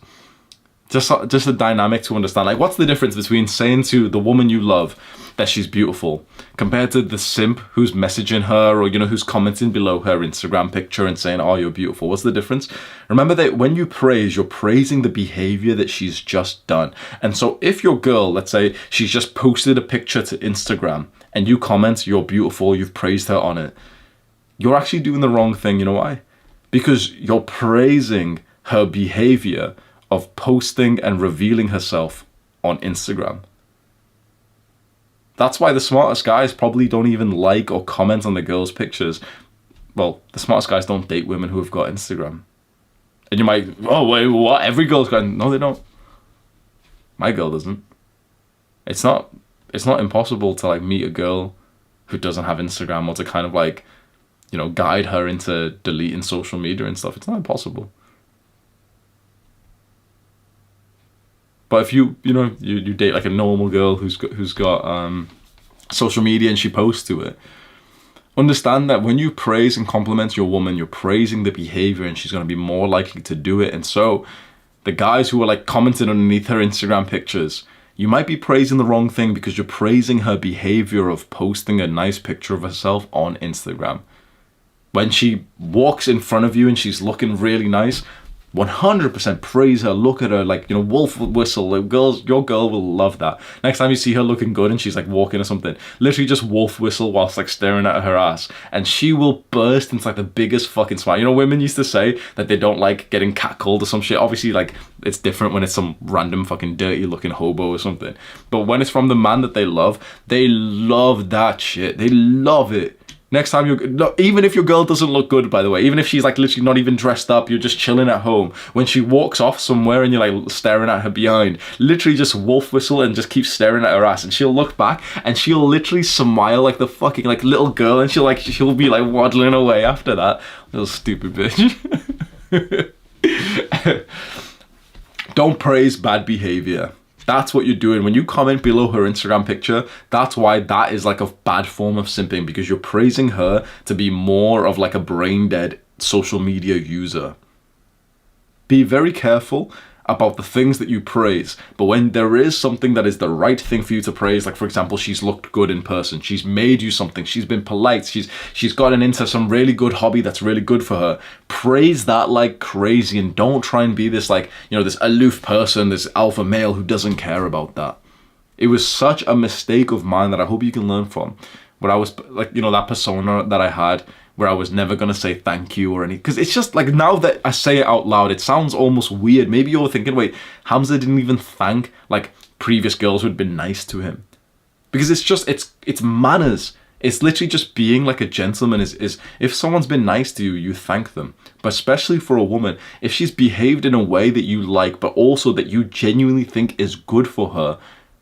just a dynamic to understand. Like, what's the difference between saying to the woman you love that she's beautiful compared to the simp who's messaging her, or, you know, who's commenting below her Instagram picture and saying, oh, you're beautiful? What's the difference? Remember that when you praise, you're praising the behavior that she's just done. And so if your girl, let's say she's just posted a picture to Instagram and you comment, you're beautiful, you've praised her on it, you're actually doing the wrong thing. You know why? Because you're praising her behavior of posting and revealing herself on Instagram. That's why the smartest guys probably don't even like or comment on the girls' pictures. Well, the smartest guys don't date women who have got Instagram. And you might, oh wait, what? Every girl's got? No, they don't. My girl doesn't. It's not impossible to, like, meet a girl who doesn't have Instagram, or to kind of, like, you know, guide her into deleting social media and stuff. It's not impossible. But if you date like a normal girl who's got social media and she posts to it, understand that when you praise and compliment your woman, you're praising the behavior, and she's going to be more likely to do it. And so the guys who are, like, commenting underneath her Instagram pictures, you might be praising the wrong thing, because you're praising her behavior of posting a nice picture of herself on Instagram. When she walks in front of you and she's looking really nice, 100% praise her, look at her, like, you know, wolf whistle. Like, your girl will love that. Next time you see her looking good and she's, like, walking or something, literally just wolf whistle whilst, like, staring at her ass, and she will burst into, like, the biggest fucking smile. You know, women used to say that they don't like getting catcalled or some shit. Obviously, like, it's different when it's some random fucking dirty looking hobo or something, but when it's from the man that they love that shit. They love it. Next time even if your girl doesn't look good, by the way, even if she's, like, literally not even dressed up, you're just chilling at home, when she walks off somewhere and you're, like, staring at her behind, literally just wolf whistle and just keep staring at her ass, and she'll look back and she'll literally smile like the fucking, like, little girl, and she'll be, like, waddling away after that. Little stupid bitch. Don't praise bad behavior. That's what you're doing. When you comment below her Instagram picture, that's why that is, like, a bad form of simping, because you're praising her to be more of, like, a brain dead social media user. Be very careful about the things that you praise, but when there is something that is the right thing for you to praise, like, for example, she's looked good in person, she's made you something, she's been polite, she's gotten into some really good hobby that's really good for her, praise that like crazy, and don't try and be this, like, you know, this aloof person, this alpha male who doesn't care about that. It was such a mistake of mine that I hope you can learn from, where I was, like, you know, that persona that I had, where I was never going to say thank you or anything. Because it's just, like, now that I say it out loud, it sounds almost weird. Maybe you're thinking, wait, Hamza didn't even thank, like, previous girls who'd been nice to him. Because it's manners. It's literally just being like a gentleman. Is if someone's been nice to you, you thank them. But especially for a woman, if she's behaved in a way that you like, but also that you genuinely think is good for her,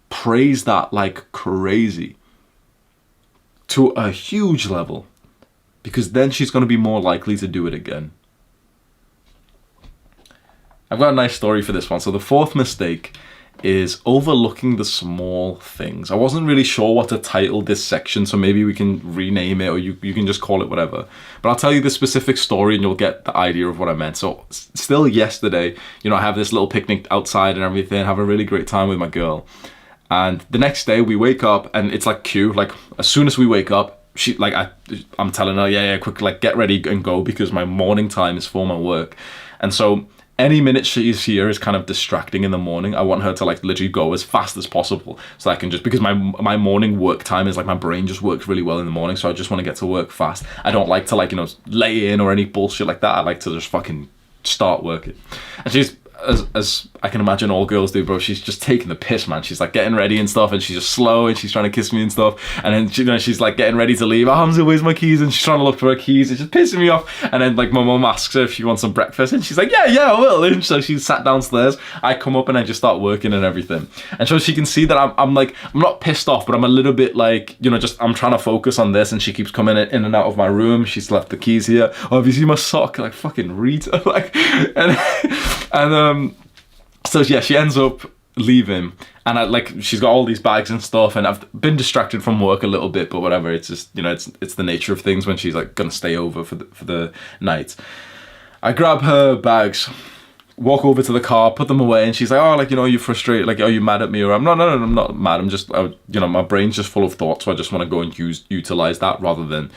praise that like crazy. To a huge level. Because then she's going to be more likely to do it again. I've got a nice story for this one. So the fourth mistake is overlooking the small things. I wasn't really sure what to title this section, so maybe we can rename it, or you can just call it whatever. But I'll tell you the specific story and you'll get the idea of what I meant. So still yesterday, you know, I have this little picnic outside and everything, have a really great time with my girl. And the next day we wake up and it's like cue, like as soon as we wake up, I'm telling her, yeah, quick, like get ready and go, because my morning time is for my work. And so any minute she's here is kind of distracting in the morning. I want her to like literally go as fast as possible, so I can just, because my morning work time is like, my brain just works really well in the morning, so I just want to get to work fast. I don't like to like, lay in or any bullshit like that. I like to just fucking start working. And she's, as I can imagine all girls do, bro, she's just taking the piss, man. She's like getting ready and stuff, and she's just slow, and she's trying to kiss me and stuff, and then she's like getting ready to leave. Oh, Hamza, where's my keys? And she's trying to look for her keys. It's just pissing me off. And then like my mum asks her if she wants some breakfast, and she's like, yeah, I will. And so she sat downstairs. I come up and I just start working and everything. And so she can see that I'm not pissed off, but I'm a little bit like, I'm trying to focus on this, and she keeps coming in and out of my room. She's left the keys here. Oh, have you seen my sock? Like, fucking read. Like, and so yeah, she ends up leaving, and she's got all these bags and stuff, and I've been distracted from work a little bit, but whatever. It's just, it's the nature of things when she's like gonna stay over for the night. I grab her bags, walk over to the car, put them away, and she's like, oh, like, you're frustrated, like, are you mad at me? Or I'm not mad. I'm just, my brain's just full of thoughts, so I just want to go and utilize that rather than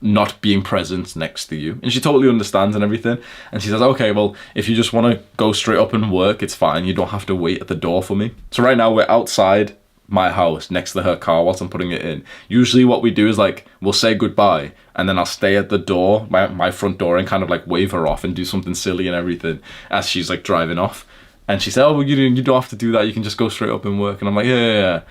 not being present next to you. And she totally understands and everything. And she says, okay, well, if you just want to go straight up and work, it's fine. You don't have to wait at the door for me. So right now we're outside my house next to her car whilst I'm putting it in. Usually what we do is like, we'll say goodbye, and then I'll stay at the door, my front door, and kind of like wave her off and do something silly and everything as she's like driving off. And she said, oh, well, you don't have to do that. You can just go straight up and work. And I'm like, yeah.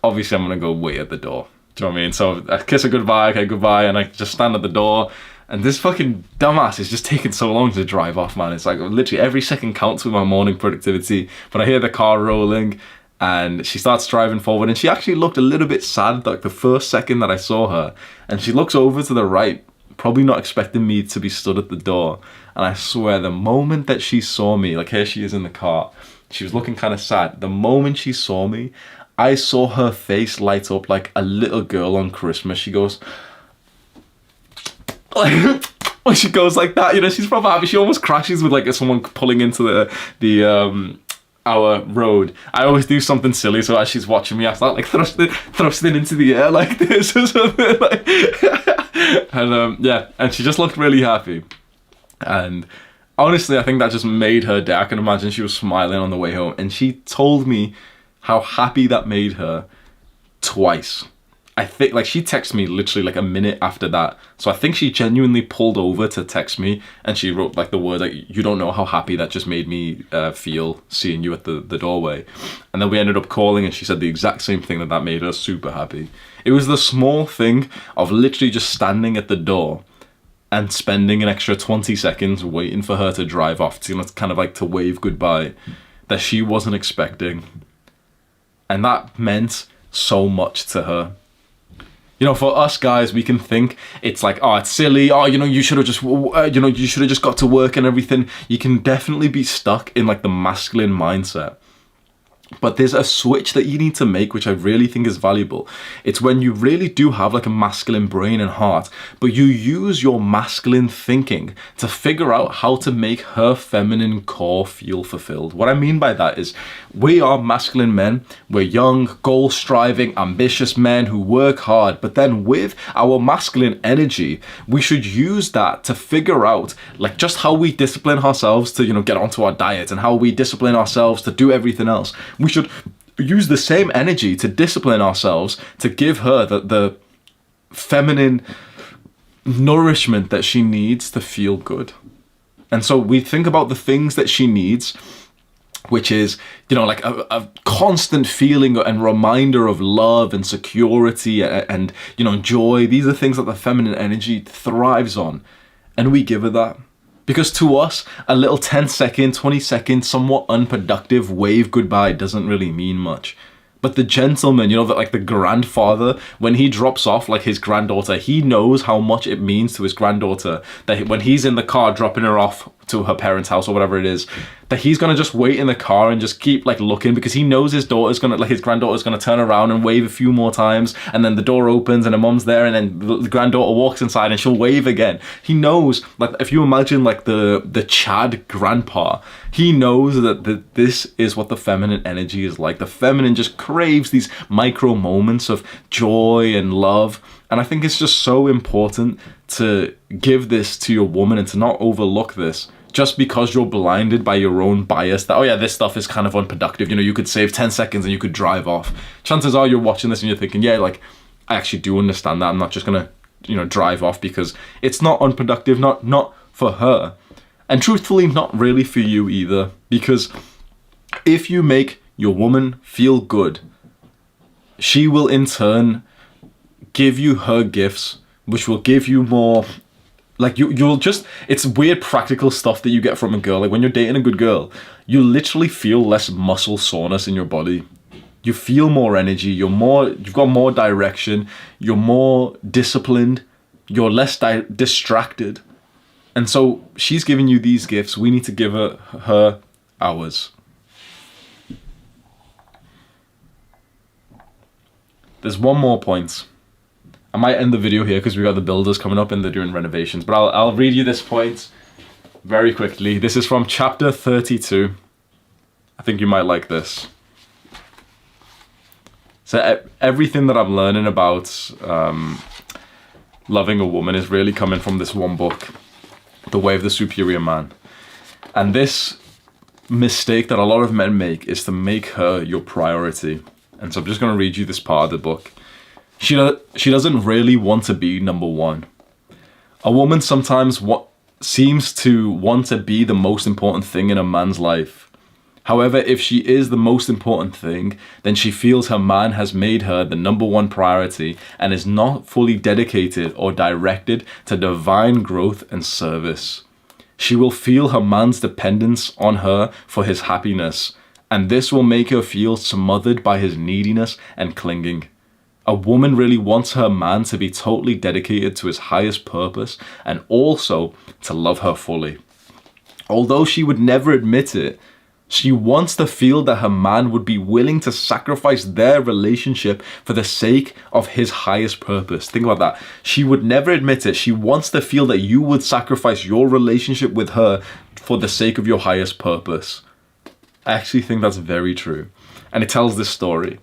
Obviously I'm going to go wait at the door. Do you know what I mean? So I kiss her goodbye, okay, goodbye, and I just stand at the door, and this fucking dumbass is just taking so long to drive off, man. It's like literally every second counts with my morning productivity. But I hear the car rolling, and she starts driving forward, and she actually looked a little bit sad, like the first second that I saw her, and she looks over to the right, probably not expecting me to be stood at the door. And I swear, the moment that she saw me, like here she is in the car, she was looking kind of sad. The moment she saw me, I saw her face light up like a little girl on Christmas. She goes, like, she goes like that, she's probably happy. She almost crashes with like someone pulling into our road. I always do something silly, so as she's watching me, I start like thrusting into the air like this or something. Like, and yeah, and she just looked really happy. And honestly, I think that just made her day. I can imagine she was smiling on the way home, and she told me how happy that made her twice. I think, like, she texted me literally like a minute after that. So I think she genuinely pulled over to text me, and she wrote like the word, like, you don't know how happy that just made me feel seeing you at the doorway. And then we ended up calling, and she said the exact same thing, that made her super happy. It was the small thing of literally just standing at the door and spending an extra 20 seconds waiting for her to drive off, to kind of like to wave goodbye, that she wasn't expecting. And that meant so much to her. For us guys, we can think it's like, oh, it's silly. Oh, you should have just got to work and everything. You can definitely be stuck in like the masculine mindset. But there's a switch that you need to make, which I really think is valuable. It's when you really do have like a masculine brain and heart, but you use your masculine thinking to figure out how to make her feminine core feel fulfilled. What I mean by that is, we are masculine men. We're young, goal-striving, ambitious men who work hard. But then with our masculine energy, we should use that to figure out like just how we discipline ourselves to, get onto our diet, and how we discipline ourselves to do everything else. We should use the same energy to discipline ourselves to give her the feminine nourishment that she needs to feel good. And so we think about the things that she needs, which is, like a constant feeling and reminder of love and security and joy. These are things that the feminine energy thrives on. And we give her that. Because to us, a little 10-second, 20-second, somewhat unproductive wave goodbye doesn't really mean much. But the gentleman, that like the grandfather, when he drops off like his granddaughter, he knows how much it means to his granddaughter that when he's in the car dropping her off to her parents' house or whatever it is, that he's gonna just wait in the car and just keep like looking, because he knows his granddaughter's gonna turn around and wave a few more times, and then the door opens and her mom's there, and then the granddaughter walks inside and she'll wave again. He knows, like, if you imagine like the Chad grandpa, he knows that this is what the feminine energy is like. The feminine just craves these micro moments of joy and love. And I think it's just so important to give this to your woman and to not overlook this just because you're blinded by your own bias that, oh yeah, this stuff is kind of unproductive. You know, you could save 10 seconds and you could drive off. Chances are you're watching this and you're thinking, yeah, like, I actually do understand that. I'm not just going to, you know, drive off because it's not unproductive, not for her. And truthfully, not really for you either. Because if you make your woman feel good, she will in turn give you her gifts, which will give you more, like, you'll just, it's weird practical stuff that you get from a girl. Like, when you're dating a good girl, you literally feel less muscle soreness in your body. You feel more energy, you've got more direction, you're more disciplined, you're less distracted. And so she's giving you these gifts, we need to give her ours. There's one more point. I might end the video here because we got the builders coming up and they're doing renovations, but I'll read you this point very quickly. This is from chapter 32. I think you might like this. So everything that I'm learning about loving a woman is really coming from this one book, The Way of the Superior Man. And this mistake that a lot of men make is to make her your priority. And so I'm just going to read you this part of the book. She doesn't really want to be number one. A woman sometimes seems to want to be the most important thing in a man's life. However, if she is the most important thing, then she feels her man has made her the number one priority and is not fully dedicated or directed to divine growth and service. She will feel her man's dependence on her for his happiness, and this will make her feel smothered by his neediness and clinging. A woman really wants her man to be totally dedicated to his highest purpose and also to love her fully. Although she would never admit it, she wants to feel that her man would be willing to sacrifice their relationship for the sake of his highest purpose. Think about that. She would never admit it. She wants to feel that you would sacrifice your relationship with her for the sake of your highest purpose. I actually think that's very true. And it tells this story.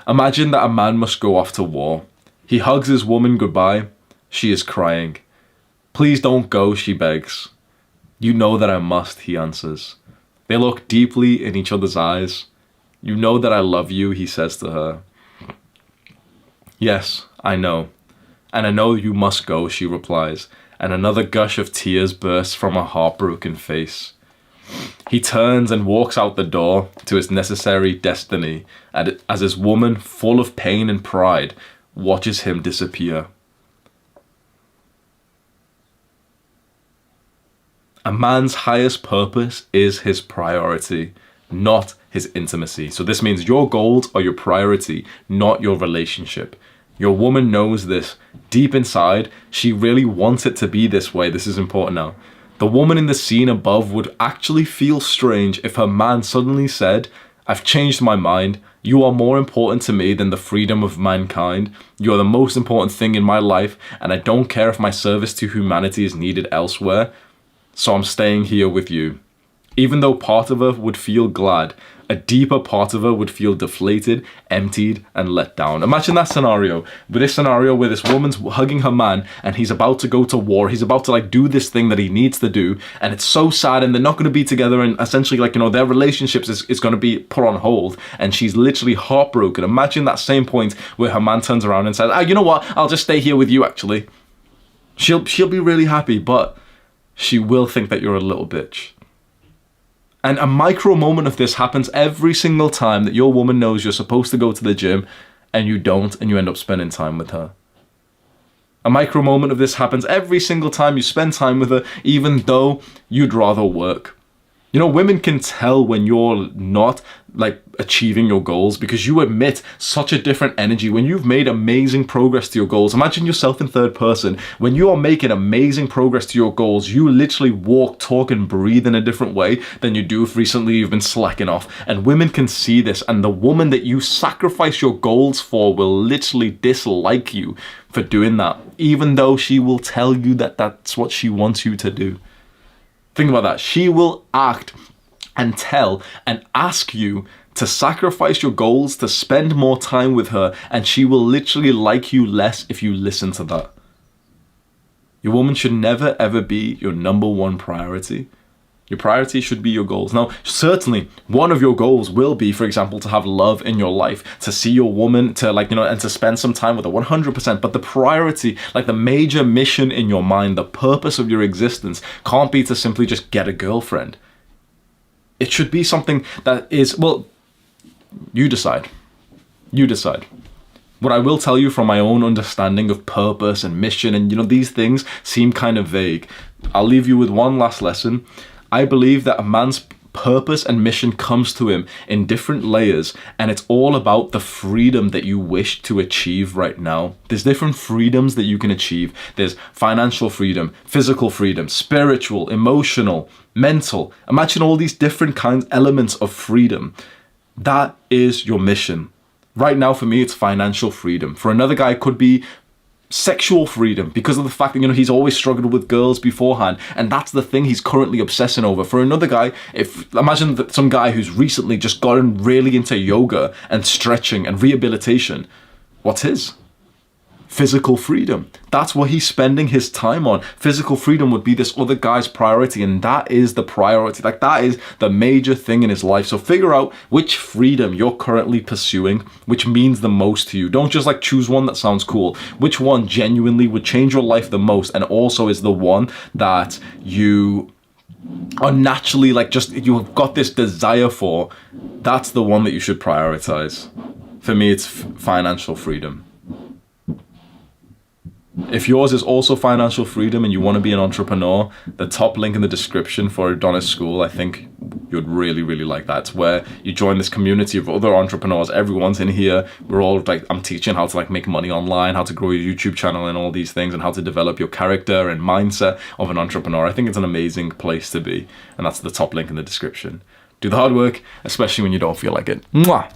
Imagine that a man must go off to war. He hugs his woman goodbye. She is crying. Please don't go, she begs. You know that I must, he answers. They look deeply in each other's eyes. You know that I love you, he says to her. Yes, I know. And I know you must go, she replies, and another gush of tears bursts from her heartbroken face. He turns and walks out the door to his necessary destiny as his woman, full of pain and pride, watches him disappear. A man's highest purpose is his priority, not his intimacy. So this means your goals are your priority, not your relationship. Your woman knows this. Deep inside, she really wants it to be this way. This is important now. The woman in the scene above would actually feel strange if her man suddenly said, I've changed my mind. You are more important to me than the freedom of mankind. You are the most important thing in my life, and I don't care if my service to humanity is needed elsewhere. So I'm staying here with you. Even though part of her would feel glad, a deeper part of her would feel deflated, emptied, and let down. Imagine that scenario. With this scenario where this woman's hugging her man and he's about to go to war. He's about to like do this thing that he needs to do. And it's so sad and they're not going to be together. And essentially like, you know, their relationships is going to be put on hold. And she's literally heartbroken. Imagine that same point where her man turns around and says, you know what? I'll just stay here with you actually. She'll be really happy, but she will think that you're a little bitch. And a micro moment of this happens every single time that your woman knows you're supposed to go to the gym and you don't, and you end up spending time with her. A micro moment of this happens every single time you spend time with her, even though you'd rather work. You know, women can tell when you're not like achieving your goals because you emit such a different energy when you've made amazing progress to your goals. Imagine yourself in third person. When you are making amazing progress to your goals, you literally walk, talk, and breathe in a different way than you do if recently you've been slacking off. And women can see this, and the woman that you sacrifice your goals for will literally dislike you for doing that, even though she will tell you that that's what she wants you to do. Think about that. She will act and tell and ask you to sacrifice your goals, to spend more time with her, and she will literally like you less if you listen to that. Your woman should never ever be your number one priority. Your priority should be your goals. Now, certainly one of your goals will be, for example, to have love in your life, to see your woman, to and to spend some time with her 100%. But the priority, like the major mission in your mind, the purpose of your existence can't be to simply just get a girlfriend. It should be something that is, well, you decide. You decide. What I will tell you from my own understanding of purpose and mission, and these things seem kind of vague. I'll leave you with one last lesson. I believe that a man's purpose and mission comes to him in different layers, and it's all about the freedom that you wish to achieve right now. There's different freedoms that you can achieve. There's financial freedom, physical freedom, spiritual, emotional, mental. Imagine all these different elements of freedom. That is your mission. Right now, for me, it's financial freedom. For another guy, it could be sexual freedom because of the fact that he's always struggled with girls beforehand, and that's the thing he's currently obsessing over. For another guy, imagine that some guy who's recently just gotten really into yoga and stretching and rehabilitation. What's his? Physical freedom. That's what he's spending his time on. Physical freedom would be this other guy's priority, and that is the priority. Like, that is the major thing in his life. So figure out which freedom you're currently pursuing, which means the most to you. Don't just choose one that sounds cool. Which one genuinely would change your life the most, and also is the one that you are naturally you've got this desire for. That's the one that you should prioritize. For me, it's financial freedom. If yours is also financial freedom and you want to be an entrepreneur, the top link in the description for Adonis School, I think you'd really, really like that. It's where you join this community of other entrepreneurs. Everyone's in here. We're all I'm teaching how to make money online, how to grow your YouTube channel and all these things, and how to develop your character and mindset of an entrepreneur. I think it's an amazing place to be. And that's the top link in the description. Do the hard work, especially when you don't feel like it. Mwah!